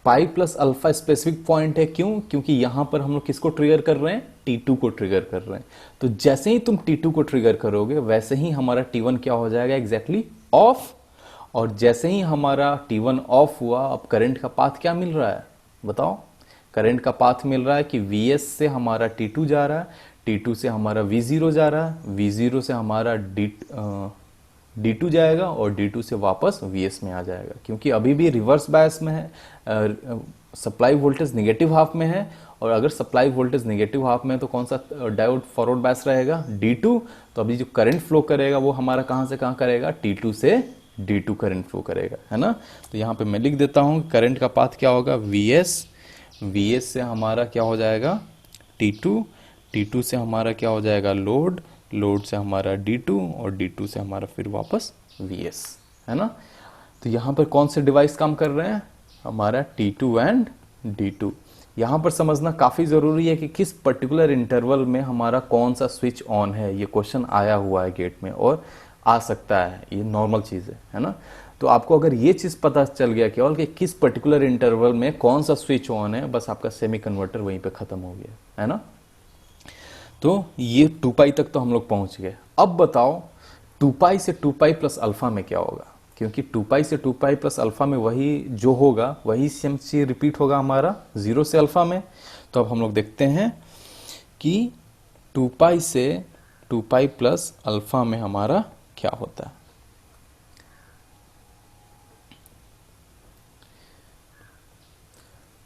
pi plus alpha specific point है, क्यों, क्योंकि यहां पर हम लोग किसको ट्रिगर कर रहे हैं, T2 को ट्रिगर कर रहे हैं। तो जैसे ही तुम T2 को ट्रिगर करोगे वैसे ही हमारा T1 क्या हो जाएगा, एग्जैक्टली ऑफ। और जैसे ही हमारा T1 ऑफ हुआ, अब करंट का पाथ क्या मिल रहा है बताओ। करंट का पाथ मिल रहा है कि VS से हमारा T2 जा रहा है, T2 से हमारा V0 जा रहा है, V0 से हमारा D2 जाएगा और D2 से वापस VS में आ जाएगा, क्योंकि अभी भी रिवर्स बायस में है, सप्लाई वोल्टेज नेगेटिव हाफ में है। और अगर सप्लाई वोल्टेज नेगेटिव हाफ में है तो कौन सा डायोड फॉरवर्ड बायस रहेगा, D2। तो अभी जो करंट फ्लो करेगा वो हमारा कहां से कहां करेगा, T2 से D2 करंट फ्लो करेगा, है ना। तो यहां पे मैं लिख देता हूं करंट का पाथ क्या होगा, VS से हमारा क्या हो जाएगा T2 से हमारा क्या हो जाएगा लोड से हमारा D2 और D2 से हमारा फिर वापस VS, है ना। तो यहां पर कौन से डिवाइस काम कर रहे हैं, हमारा T2 एंड D2। यहां पर समझना काफी जरूरी है कि किस पर्टिकुलर इंटरवल में हमारा कौन सा स्विच ऑन है। ये क्वेश्चन आया हुआ है गेट में और आ सकता है, ये नॉर्मल चीज है ना। तो आपको अगर ये चीज पता चल गया केवल कि किस पर्टिकुलर इंटरवल में कौन सा स्विच ऑन है, बस आपका सेमी कन्वर्टर वहीं पे खत्म हो गया, है ना। तो ये 2 पाई तक तो हम लोग पहुंच गए। अब बताओ 2 पाई से 2 पाई प्लस अल्फा में क्या होगा, क्योंकि 2 पाई से 2 पाई प्लस अल्फा में वही जो होगा वही सेम चीज रिपीट होगा हमारा 0 से अल्फा में। तो अब हम लोग देखते हैं कि 2 पाई से 2 पाई प्लस अल्फा में हमारा क्या होता है।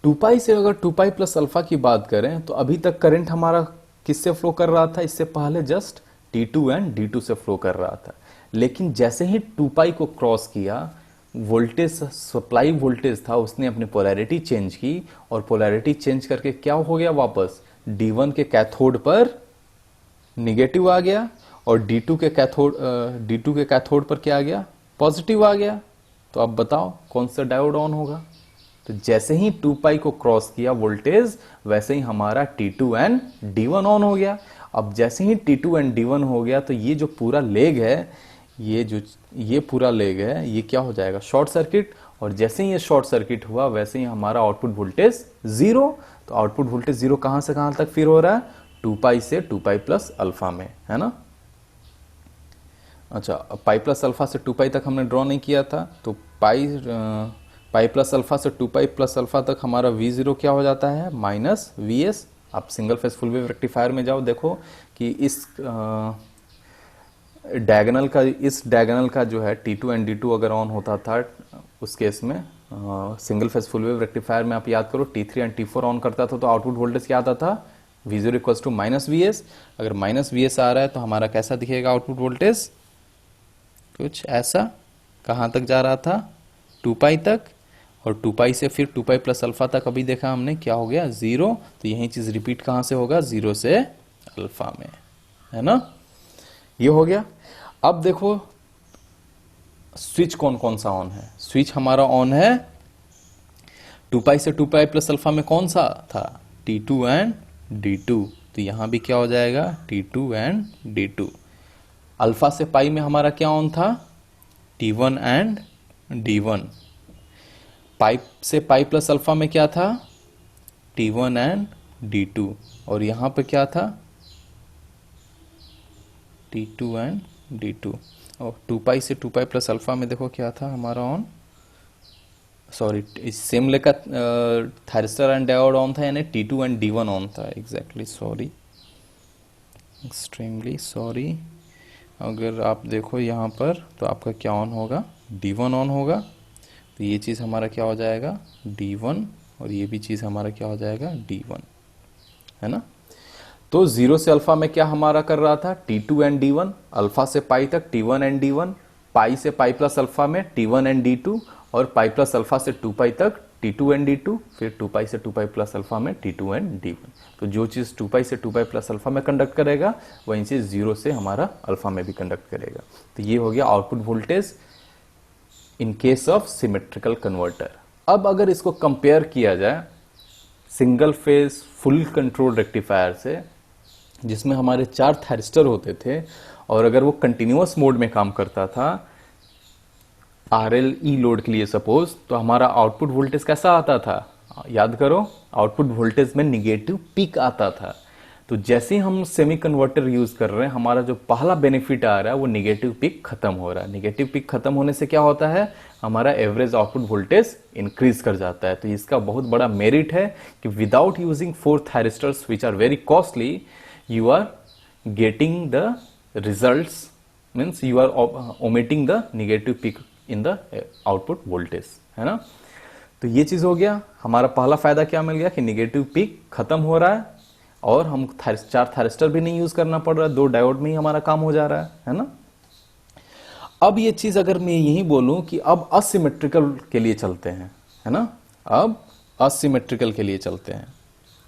टू पाई से अगर 2 पाई प्लस अल्फा की बात करें तो अभी तक करंट हमारा किससे फ्लो कर रहा था, इससे पहले जस्ट T2 एंड D2 से फ्लो कर रहा था। लेकिन जैसे ही 2 पाई को क्रॉस किया, वोल्टेज सप्लाई वोल्टेज था उसने अपनी पोलैरिटी चेंज की और पोलैरिटी चेंज करके क्या हो गया, वापस D1 के कैथोड पर निगेटिव आ गया और D2 के कैथोड पर क्या आ गया, पॉजिटिव आ गया। तो अब बताओ कौन सा डायोड ऑन होगा। तो जैसे ही 2 पाई को क्रॉस किया वोल्टेज, वैसे ही हमारा T2 एंड D1 ऑन हो गया। अब जैसे ही T2 एंड D1 हो गया तो ये जो पूरा लेग है ये पूरा ले गए, ये क्या हो जाएगा, शॉर्ट सर्किट। और जैसे ही ये शॉर्ट सर्किट हुआ वैसे ही हमारा आउटपुट वोल्टेज जीरो। तो आउटपुट वोल्टेज जीरो कहां से कहां तक फिर हो रहा है, 2 से 2 प्लस अल्फा में, है ना। अच्छा, पाई प्लस अल्फा से 2 तक हमने ड्रॉ नहीं किया था, तो पाई प्लस अल्फा से 2 प्लस अल्फा तक हमारा V0 क्या हो जाता है, माइनस VS। आप single phase full wave rectifier में जाओ, देखो कि इस डायगोनल का जो है T2 एंड D2 अगर ऑन होता था उस केस में, single phase full wave rectifier में आप याद करो T3 एंड T4 ऑन करता था तो आउटपुट वोल्टेज क्या आता था, V0 equals to minus VS। अगर माइनस VS आ रहा है तो हमारा कैसा दिखेगा आउटपुट वोल्टेज, कुछ ऐसा। कहाँ तक जा रहा था, 2 तक, और 2 से फिर 2 प्लस अल्फा तक अभी देखा हमने क्या हो गया, 0। तो यही चीज रिपीट कहाँ से होगा, 0 से अल्फा में, है ना। ये हो गया। अब देखो स्विच कौन कौन सा ऑन है, स्विच हमारा ऑन है 2 से 2 प्लस अल्फा में, कौन सा था, T2 एंड D2। तो यहां भी क्या हो जाएगा, T2 एंड D2। अल्फा से पाई में हमारा क्या ऑन था, T1 एंड D1। पाई से पाई प्लस अल्फा में क्या था, T1 एंड D2। और यहां पे क्या था, T2 एंड D2। और 2 से 2 प्लस अल्फा में देखो क्या था हमारा ऑन, सॉरी इस सेम लेकर थायरिस्टर एंड डायोड ऑन था, यानी T2 एंड D1 ऑन था। Exactly sorry, extremely sorry. अगर आप देखो यहाँ पर तो आपका क्या ऑन होगा, D1 ऑन होगा। तो ये चीज़ हमारा क्या हो जाएगा, D1, और ये भी चीज़ हमारा क्या हो जाएगा, D1, है ना। तो 0 से अल्फा में क्या हमारा कर रहा था, T2 एंड D1। अल्फा से पाई तक T1 एंड D1। पाई से पाई प्लस अल्फा में T1 एंड D2। और पाई प्लस अल्फा से 2 तक T2 एंड D2। फिर 2 से 2 प्लस अल्फा में T2 एंड D1। तो जो चीज़ 2 से 2 प्लस अल्फा में कंडक्ट करेगा वही चीज़ 0 से हमारा अल्फा में भी कंडक्ट करेगा। तो ये हो गया output voltage in case of symmetrical converter. अब अगर इसको कंपेयर किया जाए single phase full control rectifier से, जिसमें हमारे 4 थायरिस्टर होते थे, और अगर वो कंटिन्यूअस मोड में काम करता था RLE लोड के लिए सपोज, तो हमारा आउटपुट वोल्टेज कैसा आता था, याद करो, आउटपुट वोल्टेज में निगेटिव पीक आता था। तो जैसे ही हम सेमी कन्वर्टर यूज कर रहे हैं, हमारा जो पहला बेनिफिट आ रहा है वो निगेटिव पीक खत्म हो रहा है। निगेटिव पीक खत्म होने से क्या होता है, हमारा एवरेज आउटपुट वोल्टेज इंक्रीज कर जाता है। तो इसका बहुत बड़ा मेरिट है कि without using 4 thyristors which are very costly, you are getting the results, means you are omitting the negative peak in the output voltage, है ना। तो ये चीज हो गया, हमारा पहला फायदा क्या मिल गया कि निगेटिव पीक खत्म हो रहा है, और हम 4 थायरिस्टर भी नहीं यूज करना पड़ रहा है, 2 डायोड में ही हमारा काम हो जा रहा है ना। अब ये चीज अगर मैं यही बोलूं कि अब असिमेट्रिकल के लिए चलते हैं, है ना, अब असिमेट्रिकल के लिए चलते हैं,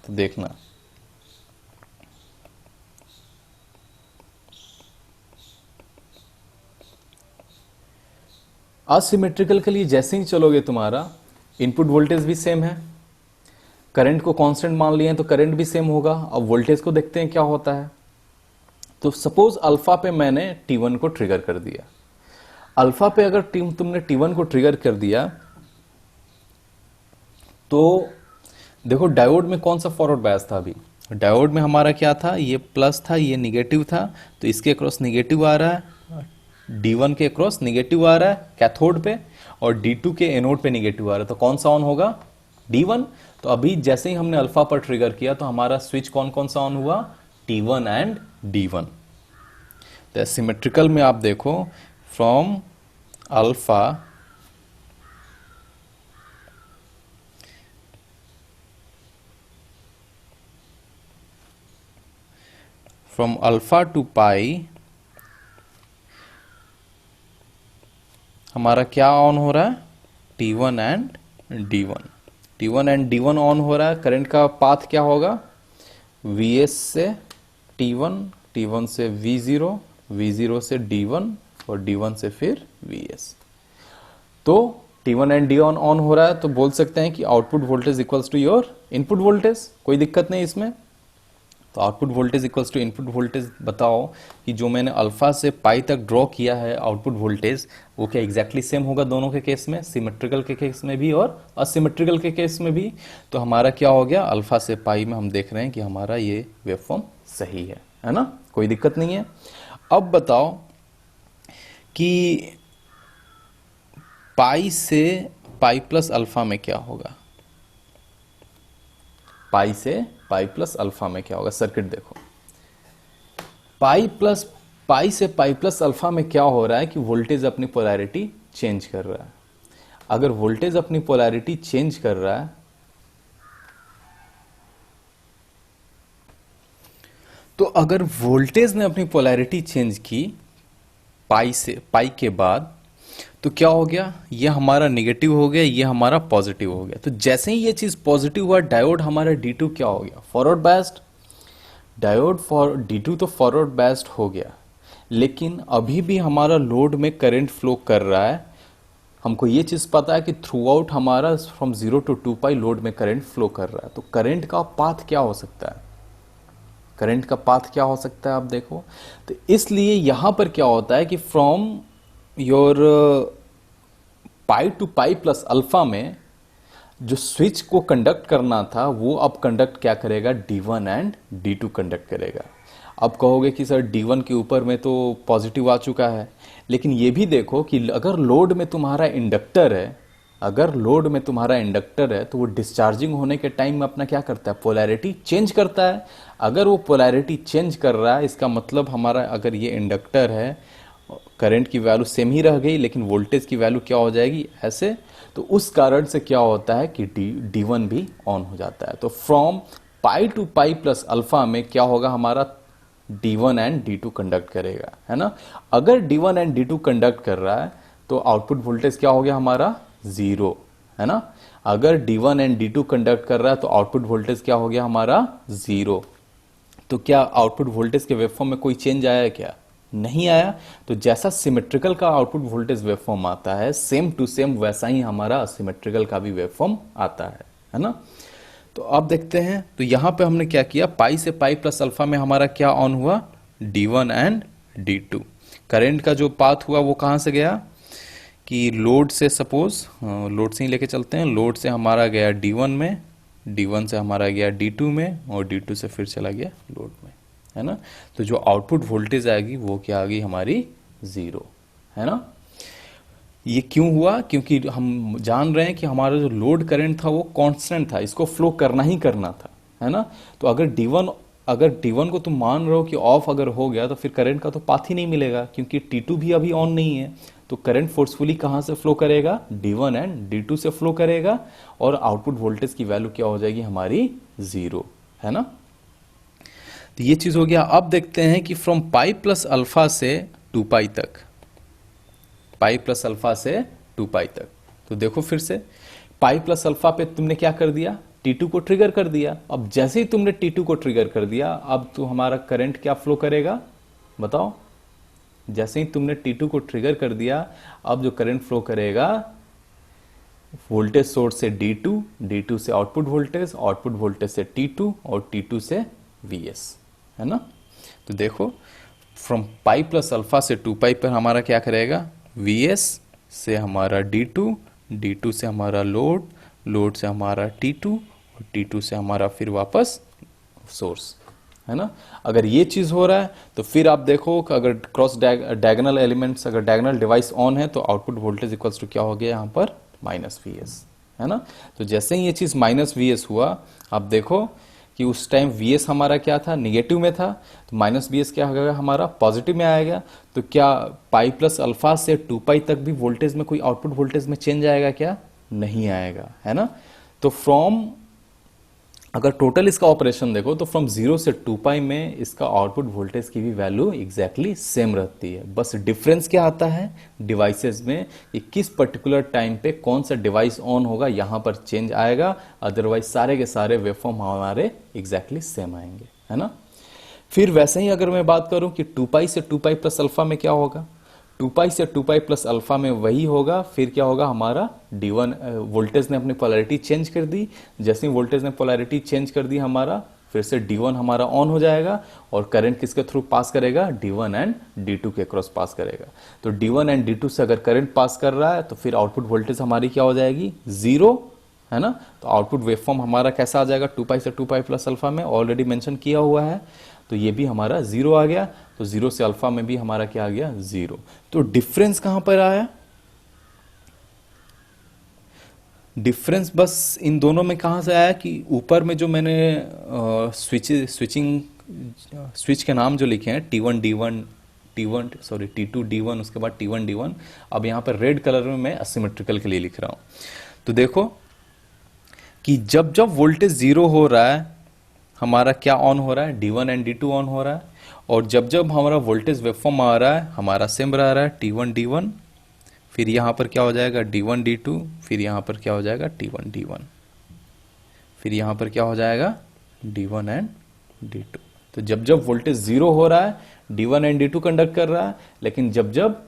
तो देखना असिमेट्रिकल के लिए जैसे ही चलोगे तुम्हारा इनपुट वोल्टेज भी सेम है, करंट को कांस्टेंट मान लिए तो करंट भी सेम होगा। अब वोल्टेज को देखते हैं क्या होता है। तो सपोज अल्फा पे मैंने T1 को ट्रिगर कर दिया। अल्फा पे अगर तुमने T1 को ट्रिगर कर दिया तो देखो डायोड में कौन सा फॉरवर्ड बायस था, अभी डायोड में हमारा क्या था, ये प्लस था, ये निगेटिव था, तो इसके अक्रॉस निगेटिव आ रहा है, D1 के अक्रॉस निगेटिव आ रहा है कैथोड पे, और D2 के एनोड पे निगेटिव आ रहा है। तो कौन सा ऑन होगा, D1। तो अभी जैसे ही हमने अल्फा पर ट्रिगर किया तो हमारा स्विच कौन कौन सा ऑन हुआ, T1 एंड D1। तो सिमेट्रिकल में आप देखो फ्रॉम अल्फा टू पाई हमारा क्या ऑन हो रहा है, T1 and D1। T1 and D1 on हो रहा है। करंट का पाथ क्या होगा, VS से T1, T1 से V0, V0 से D1, और D1 से फिर VS। तो T1 एंड D1 ऑन हो रहा है, तो बोल सकते हैं कि output voltage equals to your input voltage, कोई दिक्कत नहीं इसमें। तो output voltage equals to input voltage. बताओ कि जो मैंने अल्फा से पाई तक ड्रॉ किया है आउटपुट वोल्टेज, वो क्या एग्जैक्टली सेम होगा दोनों के केस में, सिमेट्रिकल के केस में भी और असिमेट्रिकल के केस में भी। तो हमारा क्या हो गया, अल्फा से पाई में हम देख रहे हैं कि हमारा ये वेवफॉर्म सही है ना, कोई दिक्कत नहीं है। अब बताओ कि पाई से पाई प्लस अल्फा में क्या होगा, पाई से पाई प्लस अल्फा में क्या होगा। सर्किट देखो, पाई से पाई प्लस अल्फा में क्या हो रहा है कि वोल्टेज अपनी पोलैरिटी चेंज कर रहा है। अगर वोल्टेज अपनी पोलैरिटी चेंज कर रहा है तो अगर वोल्टेज ने अपनी पोलैरिटी चेंज की पाई से पाई के बाद, तो क्या हो गया, ये हमारा नेगेटिव हो गया, ये हमारा पॉजिटिव हो गया। तो जैसे ही ये चीज पॉजिटिव हुआ, डायोड हमारा D2 क्या हो गया, forward biased. Diode for D2 तो फॉरवर्ड बायस्ड हो गया, लेकिन अभी भी हमारा लोड में करंट फ्लो कर रहा है। हमको ये चीज पता है कि थ्रू आउट हमारा फ्रॉम 0 to 2 पाई लोड में करंट फ्लो कर रहा है। तो करंट का पाथ क्या हो सकता है, करंट का पाथ क्या हो सकता है, आप देखो। तो इसलिए यहां पर क्या होता है कि from your pi to pi plus alpha में जो स्विच को कंडक्ट करना था वो अब कंडक्ट क्या करेगा, D1 एंड D2 कंडक्ट करेगा। अब कहोगे कि सर D1 के ऊपर में तो पॉजिटिव आ चुका है, लेकिन ये भी देखो कि अगर लोड में तुम्हारा इंडक्टर है, अगर लोड में तुम्हारा इंडक्टर है तो वो डिस्चार्जिंग होने के टाइम में अपना क्या करता है, पोलैरिटी चेंज करता है। अगर वो पोलैरिटी चेंज कर रहा है, इसका मतलब हमारा अगर ये इंडक्टर है, करंट की वैल्यू सेम ही रह गई लेकिन वोल्टेज की वैल्यू क्या हो जाएगी, ऐसे। तो उस कारण से क्या होता है कि D1 भी ऑन हो जाता है। तो from pi to pi plus alpha में क्या होगा, हमारा D1 एंड D2 कंडक्ट करेगा, है ना। अगर D1 एंड D2 कंडक्ट कर रहा है तो आउटपुट वोल्टेज क्या हो गया हमारा, 0, है ना। अगर D1 एंड D2 कंडक्ट कर रहा है तो आउटपुट वोल्टेज क्या हो गया हमारा, 0। तो क्या आउटपुट वोल्टेज के वेवफॉर्म में कोई चेंज आया है क्या, नहीं आया। तो जैसा सिमेट्रिकल का आउटपुट वोल्टेज वेवफॉर्म आता है, सेम टू सेम वैसा ही हमारा असिमेट्रिकल का भी वेवफॉर्म आता है ना। तो अब देखते हैं, तो यहां पे हमने क्या किया, पाई से पाई प्लस अल्फा में हमारा क्या ऑन हुआ, D1 एंड D2। करंट का जो पाथ हुआ वो कहां से गया कि लोड से, सपोज लोड से ही लेके चलते हैं, लोड से हमारा गया D1 में, D1 से हमारा गया D2 में, और D2 से फिर चला गया लोड में, है ना। तो जो आउटपुट वोल्टेज आएगी वो क्या आ गई हमारी, 0, है ना। ये क्यों हुआ, क्योंकि हम जान रहे हैं कि हमारा जो लोड करंट था वो कांस्टेंट था, इसको फ्लो करना ही करना था, है ना। तो अगर D1 को तुम मान रहे हो कि ऑफ अगर हो गया तो फिर करंट का तो पाथ ही नहीं मिलेगा, क्योंकि T2 भी अभी ऑन नहीं है। तो करंट फोर्सफुली कहां से फ्लो करेगा, D1 एंड D2 से फ्लो करेगा, और आउटपुट वोल्टेज की वैल्यू क्या हो जाएगी हमारी, 0, है ना। तो ये चीज हो गया। अब देखते हैं कि फ्रॉम पाई प्लस अल्फा से 2 पाई तक, पाई प्लस अल्फा से 2 पाई तक। तो देखो फिर से, पाई प्लस अल्फा पे तुमने क्या कर दिया, T2 को ट्रिगर कर दिया। अब जैसे ही तुमने T2 को ट्रिगर कर दिया, अब तो हमारा करंट क्या फ्लो करेगा, बताओ। जैसे ही तुमने T2 को ट्रिगर कर दिया, अब जो करंट फ्लो करेगा वोल्टेज सोर्स से D2, D2 से आउटपुट वोल्टेज से T2, और T2 से Vs, है ना। तो देखो फ्रॉम पाई प्लस अल्फा से 2 पाई पर हमारा क्या करेगा, Vs से हमारा D2, D2 से हमारा लोड से हमारा T2, और T2 से हमारा फिर वापस सोर्स, है ना। अगर ये चीज हो रहा है तो फिर आप देखो कि अगर क्रॉस डायगोनल एलिमेंट्स, अगर डायगोनल डिवाइस ऑन है तो आउटपुट वोल्टेज इक्वल्स टू क्या हो गया यहाँ पर, -Vs, है ना। तो जैसे ही ये चीज -Vs हुआ, आप देखो कि उस टाइम Vs हमारा क्या था, निगेटिव में था, तो -Vs क्या हो गया हमारा, पॉजिटिव में आएगा। तो क्या पाई प्लस अल्फा से 2 पाई तक भी वोल्टेज में कोई आउटपुट वोल्टेज में चेंज आएगा क्या, नहीं आएगा, है ना। तो फ्रॉम, अगर टोटल इसका ऑपरेशन देखो तो फ्रॉम 0 से 2 पाई में इसका आउटपुट वोल्टेज की भी वैल्यू एग्जैक्टली सेम रहती है। बस डिफरेंस क्या आता है डिवाइसेस में, कि किस पर्टिकुलर टाइम पे कौन सा डिवाइस ऑन होगा, यहां पर चेंज आएगा। अदरवाइज सारे के सारे वेवफॉर्म हमारे एग्जैक्टली सेम आएंगे, है ना। फिर वैसे ही अगर मैं बात करूं कि 2 पाई से 2 पाई प्लस अल्फा में क्या होगा, 2 पाई से 2 पाई प्लस अल्फा में वही होगा। फिर क्या होगा हमारा D1, वोल्टेज ने अपनी पोलैरिटी चेंज कर दी। जैसे ही वोल्टेज ने पोलैरिटी चेंज कर दी, हमारा फिर से D1 हमारा ऑन हो जाएगा और करंट किसके थ्रू पास करेगा, D1 एंड D2 के क्रॉस पास करेगा। तो D1 एंड D2 से अगर करंट पास कर रहा है तो फिर आउटपुट वोल्टेज हमारी क्या हो जाएगी, 0, है ना। तो आउटपुट वेवफॉर्म हमारा कैसा आ जाएगा, 2 पाई से 2 पाई प्लस अल्फा में ऑलरेडी मेंशन किया हुआ है। तो ये भी हमारा 0 आ गया। तो 0 से अल्फा में भी हमारा क्या आ गया, 0। तो डिफरेंस कहां पर आया, डिफरेंस बस इन दोनों में कहां से आया कि ऊपर में जो मैंने स्विच के नाम जो लिखे हैं T1 D1 T2 D1, उसके बाद T1 D1, अब यहां पर रेड कलर में मैं असिमेट्रिकल के लिए लिख रहा हूं। तो देखो कि जब जब वोल्टेज 0 हो रहा है हमारा क्या ऑन हो रहा है, D1 एंड D2 ऑन हो रहा है। और जब जब हमारा वोल्टेज वेवफॉर्म आ रहा है हमारा सेम रह रहा है T1 D1, फिर यहां पर क्या हो जाएगा D1 D2, फिर यहां पर क्या हो जाएगा T1 D1, फिर यहां पर क्या हो जाएगा D1 एंड D2। तो जब जब वोल्टेज 0 हो रहा है D1 एंड D2 कंडक्ट कर रहा है, लेकिन जब जब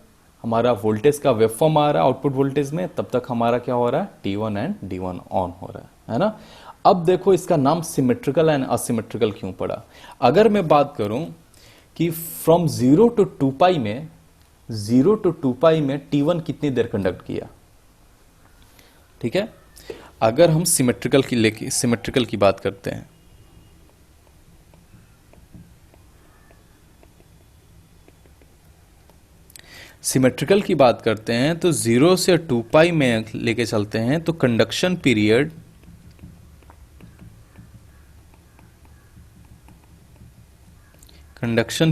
हमारा वोल्टेज का वेवफॉर्म आ रहा है आउटपुट वोल्टेज में, तब तक हमारा क्या हो रहा है, T1 एंड D1 ऑन हो रहा है ना। अब देखो इसका नाम सिमेट्रिकल एंड असिमेट्रिकल क्यों पड़ा। अगर मैं बात करूं कि फ्रॉम 0 टू 2 पाई में, 0 टू 2 पाई में T1 कितनी देर कंडक्ट किया, ठीक है। अगर हम सिमेट्रिकल की बात करते हैं, सिमेट्रिकल की बात करते हैं तो 0 से 2 पाई में लेके चलते हैं तो conduction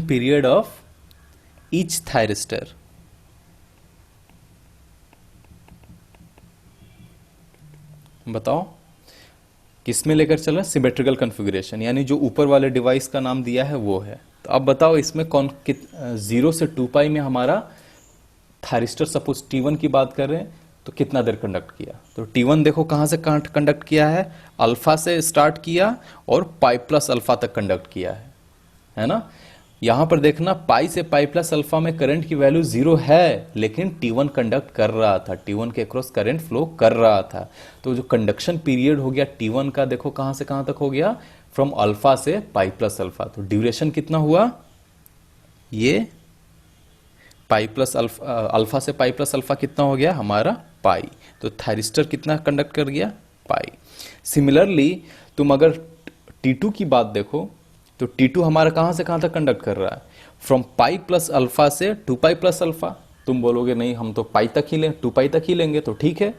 period of each thyristor, बताओ किसमें लेकर चल रहे हैं, सिमेट्रिकल कॉन्फ़िगरेशन, यानी जो ऊपर वाले डिवाइस का नाम दिया है वो है। तो अब बताओ इसमें 0 से 2 पाई में हमारा थायरिस्टर सपोज T1 की बात कर रहे हैं तो कितना देर कंडक्ट किया। तो T1 देखो कहां से कंडक्ट किया है, अल्फा से स्टार्ट किया और पाई प्लस अल्फा तक कंडक्ट किया है ना। यहां पर देखना पाई से पाई प्लस अल्फा में करंट की वैल्यू 0 है, लेकिन T1 कंडक्ट कर रहा था, T1 के क्रॉस करंट फ्लो कर रहा था। तो जो कंडक्शन पीरियड हो गया T1 का, देखो कहां से कहां तक हो गया, फ्रॉम अल्फा से पाई प्लस अल्फा। तो ड्यूरेशन कितना हुआ, ये पाई प्लस अल्फा से पाई प्लस अल्फा कितना हो गया हमारा, पाई। तो थायरिस्टर कितना कंडक्ट कर गया, पाई। सिमिलरली तुम अगर T2 की बात देखो तो T2 हमारा कहां से कहां तक कंडक्ट कर रहा है, फ्रॉम पाई प्लस अल्फा से 2 पाई प्लस अल्फा। तुम बोलोगे नहीं हम तो पाई तक ही लें, 2 पाई तक ही लेंगे, तो ठीक है,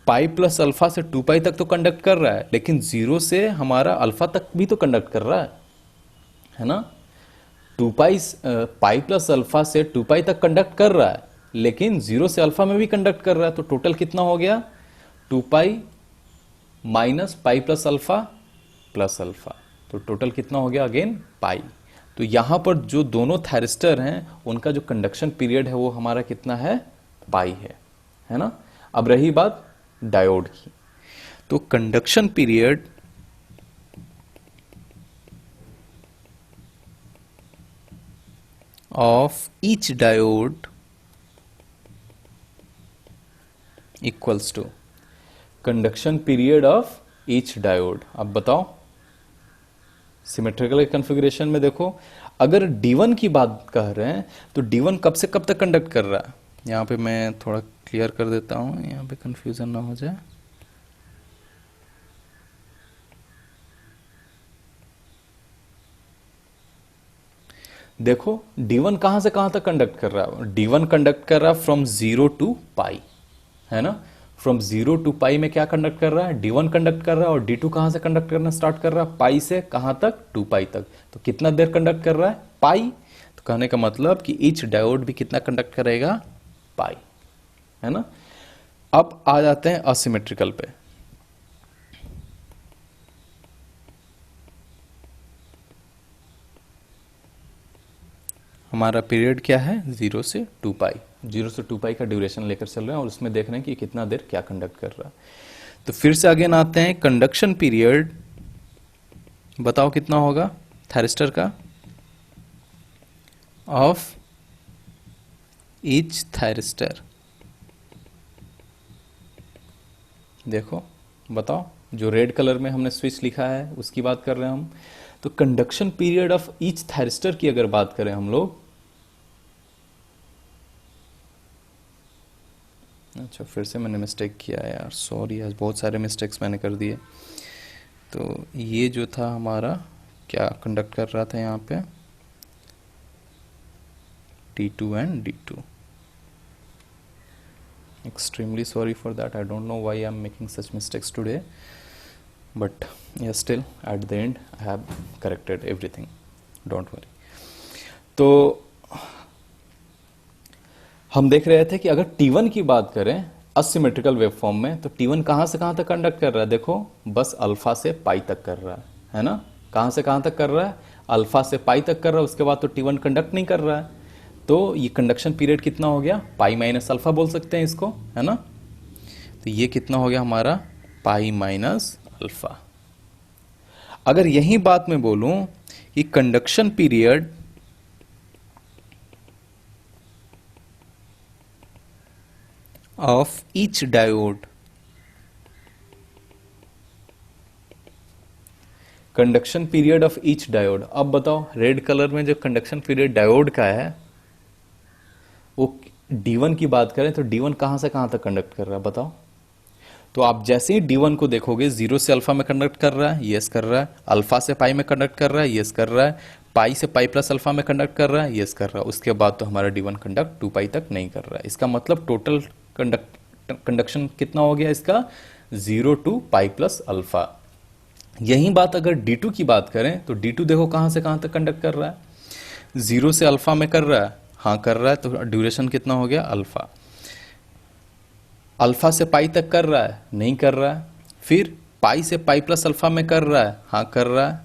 पाई प्लस अल्फा से 2 पाई तक तो कंडक्ट कर रहा है, लेकिन 0 से हमारा अल्फा तक भी तो कंडक्ट कर रहा है ना। 2 पाई पाई प्लस अल्फा से 2 पाई तक कंडक्ट कर रहा है, लेकिन 0 से अल्फा में भी कंडक्ट कर रहा है। तो टोटल कितना हो गया, 2 pi minus pi plus alpha plus alpha. तो टोटल कितना हो गया, अगेन पाई। तो यहां पर जो दोनों थायरिस्टर हैं उनका जो कंडक्शन पीरियड है वो हमारा कितना है, पाई है ना। अब रही बात डायोड की, तो conduction period of each diode equals to conduction period of each diode. अब बताओ सिमेट्रिकल कॉन्फ़िगरेशन में देखो, अगर D1 की बात कह रहे हैं तो D1 कब से कब तक कंडक्ट कर रहा है, यहां पे मैं थोड़ा क्लियर कर देता हूं, यहां पे कंफ्यूजन ना हो जाए। देखो D1 कहां से कहां तक कंडक्ट कर रहा है, D1 कंडक्ट कर रहा है फ्रॉम 0 टू पाई, है ना। फ्रॉम 0 टू पाई में क्या कंडक्ट कर रहा है, D1 कंडक्ट कर रहा है। और D2 कहां से कंडक्ट करना स्टार्ट कर रहा है, पाई से कहां तक, 2 पाई तक। तो कितना देर कंडक्ट कर रहा है, पाई। तो कहने का मतलब कि ईच डायोड भी कितना कंडक्ट करेगा, पाई, है ना। अब आ जाते हैं असिमेट्रिकल पे। हमारा पीरियड क्या है, 0 से 2 पाई, 0 से 2 पाई का ड्यूरेशन लेकर चल रहे हैं और उसमें देख रहे हैं कि कितना देर क्या कंडक्ट कर रहा है। तो फिर से अगेन आते हैं, कंडक्शन पीरियड बताओ कितना होगा थायरिस्टर का, ऑफ ईच थायरिस्टर। देखो बताओ जो रेड कलर में हमने स्विच लिखा है उसकी बात कर रहे हैं हम। तो conduction period of each thyristor की अगर बात करें हम लोग, अच्छा फिर से मैंने मिस्टेक किया है यार, सॉरी, आज बहुत सारे मिस्टेक्स मैंने कर दिए। तो ये जो था हमारा क्या कंडक्ट कर रहा था यहाँ पे, T2 and D2. Extremely sorry for that. I don't know why I'm making such mistakes today, but yeah, still at the end I have corrected everything. Don't worry. तो हम देख रहे थे कि अगर T1 की बात करें असिमेट्रिकल वेवफॉर्म में, तो T1 कहां से कहां तक कंडक्ट कर रहा है, देखो बस अल्फा से पाई तक कर रहा है ना, कहां से कहां तक कर रहा है, अल्फा से पाई तक कर रहा है, उसके बाद तो T1 कंडक्ट नहीं कर रहा है। तो ये कंडक्शन पीरियड कितना हो गया, पाई माइनस अल्फा बोल सकते हैं इसको, है ना। तो ये कितना हो गया हमारा, पाई माइनस अल्फा। अगर यही बात मैं बोलूं कि conduction period of each diode, conduction period of each diode, अब बताओ रेड कलर में जो कंडक्शन पीरियड डायोड का है वो D1 की बात करें तो D1 कहां से कहां तक कंडक्ट कर रहा है बताओ। तो आप जैसे ही D1 को देखोगे, 0 से अल्फा में कंडक्ट कर रहा है, यस कर रहा है, अल्फा से पाई में कंडक्ट कर रहा है, यस कर रहा है, पाई से पाई प्लस अल्फा में कंडक्ट कर रहा है, यस कर रहा है, उसके बाद तो हमारा D1 कंडक्ट 2 पाई तक नहीं कर रहा है। इसका मतलब टोटल कंडक्शन कितना हो गया इसका, 0 टू पाई प्लस अल्फा। यही बात अगर D2 की बात करें तो D2 देखो कहां से कहां तक कंडक्ट कर रहा है, 0 से अल्फा में कर रहा है, हाँ कर रहा है, तो ड्यूरेशन कितना हो गया अल्फा। अल्फा से पाई तक कर रहा है, नहीं कर रहा है, फिर पाई से पाई प्लस अल्फा में कर रहा है, हाँ कर रहा है,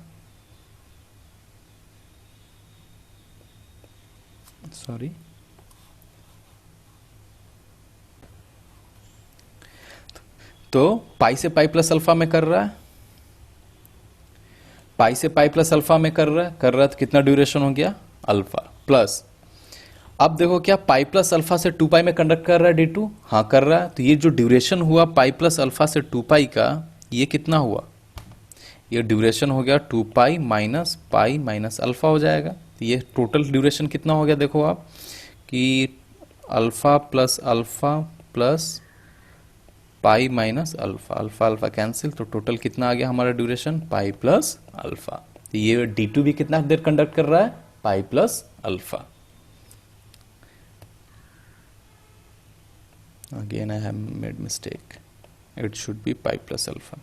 सॉरी, तो पाई से पाई प्लस अल्फा में कर रहा है, पाई से पाई प्लस अल्फा में कर रहा है, तो कितना ड्यूरेशन हो गया अल्फा प्लस। अब देखो क्या पाई प्लस अल्फा से 2 पाई में कंडक्ट कर रहा है D2, हाँ कर रहा है, तो ये जो ड्यूरेशन हुआ पाई प्लस अल्फा से 2 पाई का, ये कितना हुआ, ये ड्यूरेशन हो गया 2 पाई माइनस अल्फा हो जाएगा। तो ये टोटल ड्यूरेशन कितना हो गया, देखो आप कि alpha plus pi minus alpha, alpha alpha cancel, तो टोटल कितना आ गया हमारा ड्यूरेशन, पाई प्लस अल्फा। तो ये D2 भी कितना देर कंडक्ट कर रहा है, पाई plus alpha. Again I have made mistake, it should be pi plus alpha।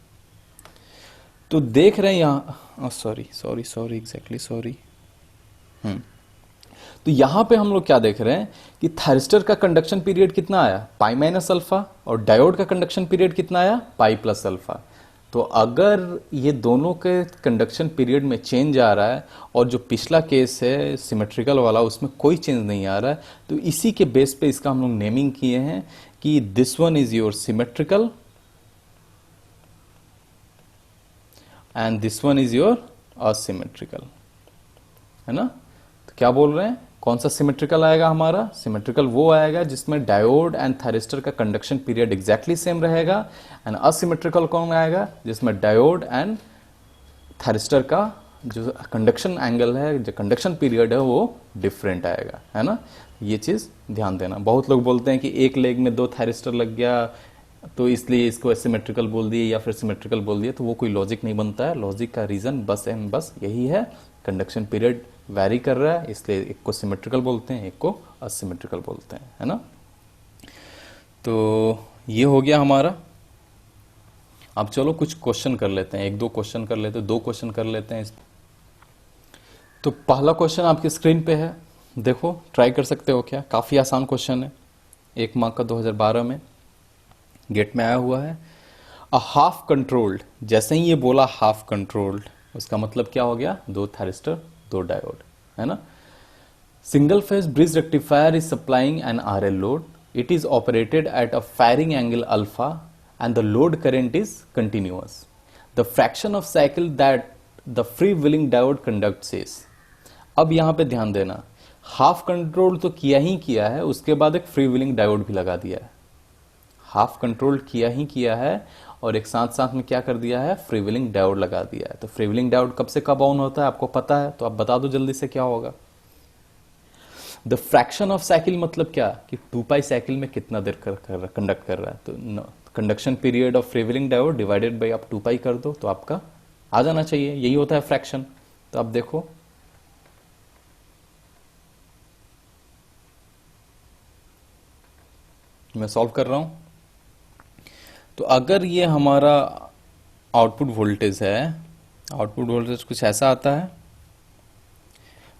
तो देख रहे हैं यहां, सॉरी एग्जैक्टली सॉरी। तो यहां पे हम लोग क्या देख रहे हैं कि थायरिस्टर का कंडक्शन पीरियड कितना आया, पाई माइनस अल्फा, और डायोड का कंडक्शन पीरियड कितना आया, पाई प्लस अल्फा। तो अगर ये दोनों के कंडक्शन पीरियड में चेंज आ रहा है और जो पिछला केस है सिमेट्रिकल वाला उसमें कोई चेंज नहीं आ रहा है, तो इसी के बेस पे इसका हम लोग नेमिंग किए हैं कि this one is your symmetrical and this one is your asymmetrical, है ना। तो क्या बोल रहे हैं, कौन सा सिमेट्रिकल आएगा हमारा, सिमेट्रिकल वो आएगा जिसमें डायोड एंड थायरिस्टर का कंडक्शन पीरियड एग्जैक्टली सेम रहेगा, एंड असिमेट्रिकल कौन आएगा जिसमें डायोड एंड थायरिस्टर का जो कंडक्शन एंगल है, जो कंडक्शन पीरियड है वो डिफरेंट आएगा, है ना। ये चीज ध्यान देना। बहुत लोग बोलते हैं कि एक लेग में 2 थायरिस्टर लग गया तो इसलिए इसको एसिमेट्रिकल बोल दिए या फिर सिमेट्रिकल बोल दिए, तो वो कोई लॉजिक नहीं बनता है। लॉजिक का रीजन बस यही है, कंडक्शन पीरियड वैरी कर रहा है, इसलिए एक को सिमेट्रिकल बोलते हैं, एक को असिमेट्रिकल बोलते हैं, है ना। तो ये हो गया हमारा। अब चलो कुछ क्वेश्चन कर लेते हैं, 1-2 क्वेश्चन कर लेते हैं, 2 क्वेश्चन कर लेते हैं। तो पहला क्वेश्चन आपकी स्क्रीन पे है, देखो ट्राई कर सकते हो क्या, काफी आसान क्वेश्चन है, 1 मार्क का 2012 में गेट में आया हुआ है। अ हाफ कंट्रोल्ड, जैसे ही ये बोला हाफ कंट्रोल्ड, उसका मतलब क्या हो गया, 2 थायरिस्टर 2 डायोड, है ना। Single phase bridge rectifier is supplying an RL load, it is operated at a firing angle alpha and the load current is continuous. The fraction of cycle that the freewheeling diode conducts is, अब यहां पे ध्यान देना, half control तो किया ही किया है, उसके बाद एक फ्री व्हीलिंग डायोड भी लगा दिया है। हाफ कंट्रोल किया ही किया है और एक साथ साथ में क्या कर दिया है, फ्रीव्हीलिंग डायोड लगा दिया है। तो फ्रीव्हीलिंग डायोड कब से कब ऑन होता है आपको पता है, तो आप बता दो जल्दी से क्या होगा। द फ्रैक्शन ऑफ साइकिल मतलब क्या, कि 2 पाई साइकिल में कितना देर कंडक्ट कर रहा है, तो conduction period of freewheeling diode divided by आप 2 पाई कर दो तो आपका आ जाना चाहिए, यही होता है फ्रैक्शन। तो आप देखो मैं सॉल्व कर रहा हूं। तो अगर ये हमारा आउटपुट वोल्टेज है, आउटपुट वोल्टेज कुछ ऐसा आता है,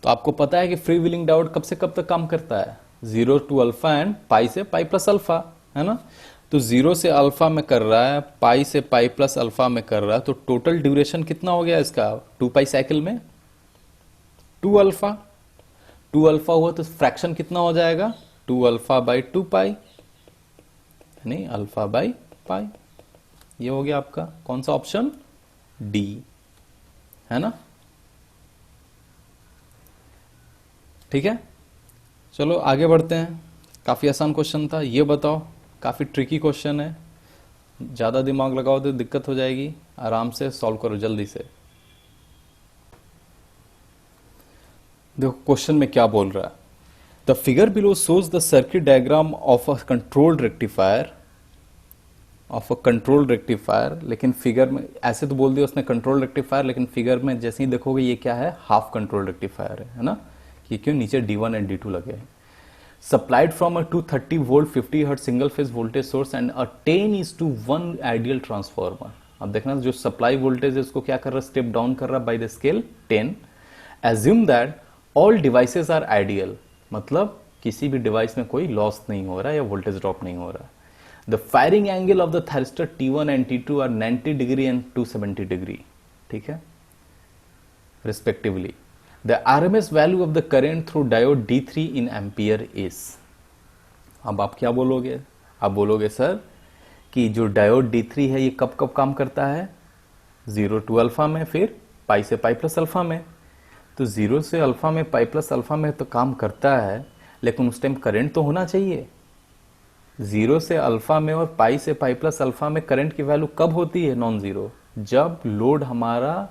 तो आपको पता है कि फ्री व्हीलिंग डायोड कब से कब तक काम करता है, 0 to अल्फा एंड पाई से पाई प्लस अल्फा, है ना। तो 0 से अल्फा में कर रहा है, पाई से पाई प्लस अल्फा में कर रहा है, तो टोटल ड्यूरेशन कितना हो गया इसका 2 पाई साइकिल में 2 अल्फा। 2 अल्फा हुआ तो फ्रैक्शन कितना हो जाएगा 2 अल्फा बाई 2 पाई, यानी अल्फा बाई पाई। ये हो गया आपका कौन सा ऑप्शन, डी, है ना। ठीक है, चलो आगे बढ़ते हैं। काफी आसान क्वेश्चन था, ये बताओ, काफी ट्रिकी क्वेश्चन है, ज्यादा दिमाग लगाओ तो दिक्कत हो जाएगी, आराम से सॉल्व करो जल्दी से। देखो क्वेश्चन में क्या बोल रहा है, the figure below shows the circuit diagram of a controlled rectifier, of a controlled rectifier. लेकिन फिगर में ऐसे तो बोल दिया उसने कंट्रोल्ड रेक्टिफायर, लेकिन फिगर में जैसे ही देखोगे ये क्या है, हाफ कंट्रोल्ड रेक्टिफायर है ना, कि क्यों नीचे D1 एंड D2 लगे हैं। Supplied from a 230 volt 50 hertz single phase voltage source and a 10:1 ideal transformer. अब देखना जो सप्लाई वोल्टेज है उसको क्या कर रहा है, स्टेप डाउन कर रहा है by the scale 10। Assume that all devices are ideal, मतलब किसी भी डिवाइस में कोई लॉस नहीं हो रहा है या वोल्टेज ड्रॉप नहीं हो रहा है। The firing angle of the thyristor T1 and T2 are 90 degree and 270 degree, ठीक है, respectively. The RMS value of the current through diode D3 in ampere is। अब आप क्या बोलोगे, आप बोलोगे सर कि जो डायोड D3 है ये कब कब काम करता है, 0 to अल्फा में, फिर पाई से पाई प्लस अल्फा में। तो 0 से अल्फा में पाई प्लस अल्फा में तो काम करता है, लेकिन उस टाइम करंट तो होना चाहिए। 0 से अल्फा में और पाई से पाई प्लस अल्फा में करंट की वैल्यू कब होती है नॉन जीरो, जब लोड हमारा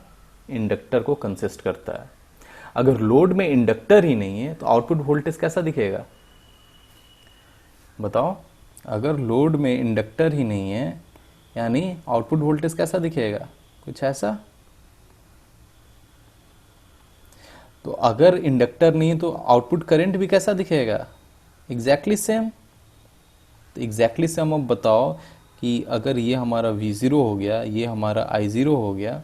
इंडक्टर को कंसिस्ट करता है। अगर लोड में इंडक्टर ही नहीं है तो आउटपुट वोल्टेज कैसा दिखेगा, बताओ। अगर लोड में इंडक्टर ही नहीं है यानी आउटपुट वोल्टेज कैसा दिखेगा, कुछ ऐसा। तो अगर इंडक्टर नहीं है तो आउटपुट करंट भी कैसा दिखेगा, एग्जैक्टली सेम। तो एग्जैक्टली सेम अब बताओ कि अगर ये हमारा V0 हो गया, ये हमारा I0 हो गया,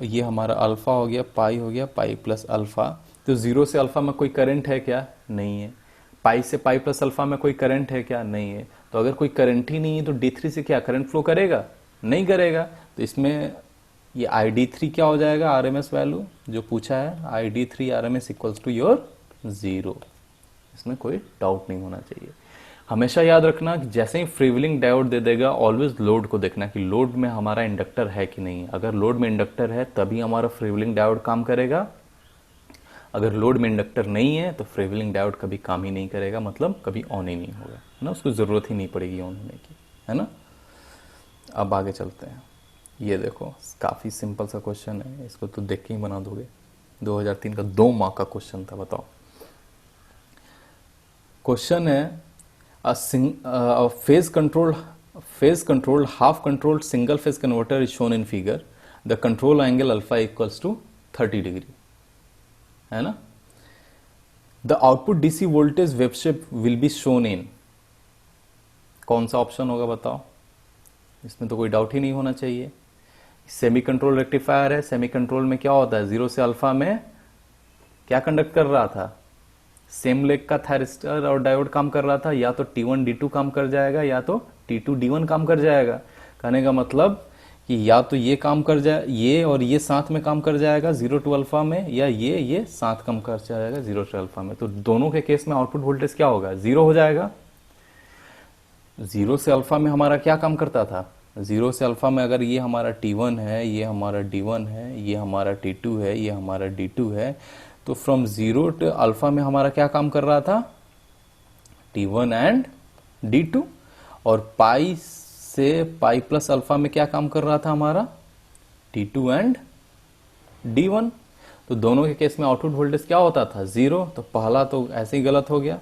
ये हमारा अल्फा हो गया, पाई हो गया, पाई प्लस अल्फा, तो 0 से अल्फा में कोई करंट है क्या, नहीं है। पाई से पाई प्लस अल्फा में कोई करंट है क्या, नहीं है। तो अगर कोई करंट ही नहीं है तो D3 से क्या करंट फ्लो करेगा, नहीं करेगा। तो इसमें ये ID3 क्या हो जाएगा, RMS वैल्यू जो पूछा है, ID3 RMS equals to your 0। इसमें कोई डाउट नहीं होना चाहिए। हमेशा याद रखना कि जैसे ही फ्रीव्हीलिंग डायोड दे देगा ऑलवेज लोड को देखना कि लोड में हमारा इंडक्टर है कि नहीं। अगर लोड में इंडक्टर है तभी हमारा फ्रीव्हीलिंग डायोड काम करेगा, अगर लोड में इंडक्टर नहीं है तो फ्रीव्हीलिंग डायोड कभी काम ही नहीं करेगा, मतलब कभी ऑन ही नहीं होगा, है ना, उसको जरूरत ही नहीं पड़ेगी ऑन होने की, है ना। अब आगे चलते हैं। ये देखो काफी सिंपल सा क्वेश्चन है, इसको तो देख के ही बना दोगे। 2003 का 2 मार्क का क्वेश्चन था। बताओ क्वेश्चन है a phase controlled half controlled single phase converter is shown in figure. The control angle alpha equals to 30 degree, है ना। The output DC voltage wave shape will be shown in, कौन सा option होगा बताओ। इसमें तो कोई डाउट ही नहीं होना चाहिए, सेमी कंट्रोल रेक्टिफायर है। सेमी कंट्रोल में क्या होता है, 0 से अल्फा में क्या कंडक्ट कर रहा था, सेम लेग का थायरिस्टर और डायोड काम कर रहा था। या तो T1 D2 काम कर जाएगा या तो T2 D1 काम कर जाएगा। कहने का मतलब कि या तो ये काम कर जाए, ये और ये साथ में काम कर जाएगा 0 to अल्फा में, या ये साथ काम कर जाएगा 0 to अल्फा में। तो दोनों के केस में आउटपुट वोल्टेज क्या होगा, 0 हो जाएगा। 0 से अल्फा में हमारा क्या काम करता था, 0 से अल्फा में अगर ये हमारा T1 है, ये हमारा D1 है, ये हमारा T2 है, ये हमारा D2 है, तो फ्रॉम 0 to अल्फा में हमारा क्या काम कर रहा था, T1 एंड D2। और पाई से पाई प्लस अल्फा में क्या काम कर रहा था हमारा, T2 एंड D1। तो दोनों के केस में आउटपुट वोल्टेज क्या होता था, 0। तो पहला तो ऐसे ही गलत हो गया,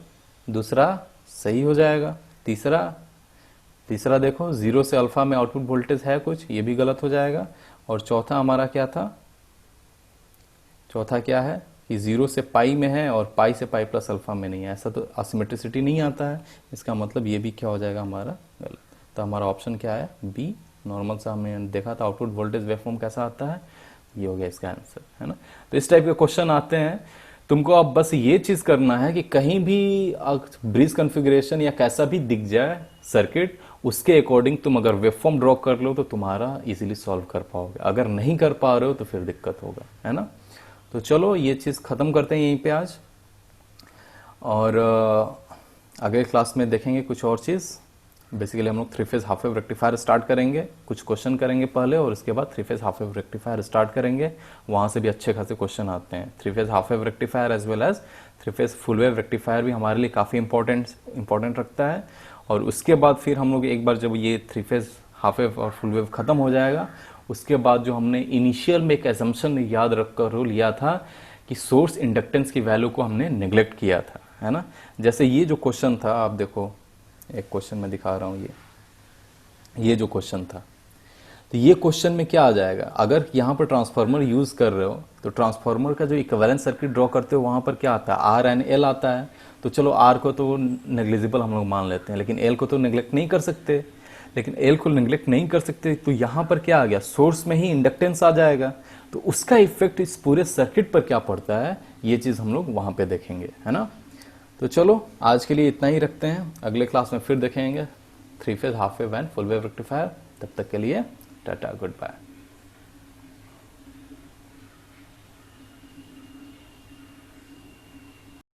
दूसरा सही हो जाएगा, तीसरा देखो 0 से अल्फा में आउटपुट वोल्टेज है कुछ, ये भी गलत हो जाएगा। और चौथा हमारा क्या था, चौथा क्या है कि 0 से पाई में है और पाई से पाई प्लस अल्फा में नहीं है, ऐसा तो असिमेट्रिसिटी नहीं आता है, इसका मतलब ये भी क्या हो जाएगा हमारा गलत। तो हमारा ऑप्शन क्या है, बी। नॉर्मल सा हमने देखा था आउटपुट वोल्टेज वेवफॉर्म कैसा आता है, ये हो गया इसका आंसर, है ना। तो इस टाइप के क्वेश्चन आते हैं, तुमको अब बस ये चीज करना है कि कहीं भी ब्रिज कॉन्फ़िगरेशन या कैसा भी दिख जाए सर्किट, उसके अकॉर्डिंग तुम अगर वेवफॉर्म ड्रॉ कर लो तो तुम्हारा इजीली सॉल्व कर पाओगे। अगर नहीं कर पा रहे हो तो फिर दिक्कत होगा, है ना। तो चलो ये चीज खत्म करते हैं यहीं पे आज, और अगले क्लास में देखेंगे कुछ और चीज। बेसिकली हम लोग 3 phase half wave rectifier start करेंगे, कुछ क्वेश्चन करेंगे पहले, और उसके बाद 3 phase half wave rectifier start करेंगे। वहां से भी अच्छे खासे क्वेश्चन आते हैं। 3 phase half wave rectifier as well as 3 phase full wave rectifier भी हमारे लिए काफी इंपॉर्टेंट रखता है। और उसके बाद फिर हम लोग एक बार जब ये 3 फेज हाफ वेव और फुल वेव खत्म हो जाएगा, उसके बाद जो हमने इनिशियल में एक एजम्पशन याद रखकर लिया था कि सोर्स इंडक्टेंस की वैल्यू को हमने नेग्लेक्ट किया था, है ना। जैसे ये जो क्वेश्चन था, आप देखो एक क्वेश्चन मैं दिखा रहा हूं, ये जो क्वेश्चन था, तो ये क्वेश्चन में क्या आ जाएगा, अगर यहां पर ट्रांसफार्मर यूज कर रहे हो तो ट्रांसफार्मर का जो इक्विवेलेंट सर्किट ड्रॉ करते हो वहां पर क्या आता है, आर एंड एल आता है। तो चलो आर को तो नेग्लिजिबल हम लोग मान लेते हैं, लेकिन एल को तो नेग्लेक्ट नहीं कर सकते। लेकिन एल को नेग्लेक्ट नहीं कर सकते तो यहां पर क्या आ गया, सोर्स में ही इंडक्टेंस आ जाएगा। तो उसका इफेक्ट इस पूरे सर्किट पर क्या पड़ता है, ये चीज हम लोग वहां पे देखेंगे, है ना। तो चलो आज के लिए इतना ही रखते हैं, अगले क्लास में फिर देखेंगे 3 phase half wave and full wave rectifier. तब तक के लिए टाटा, गुड बाय।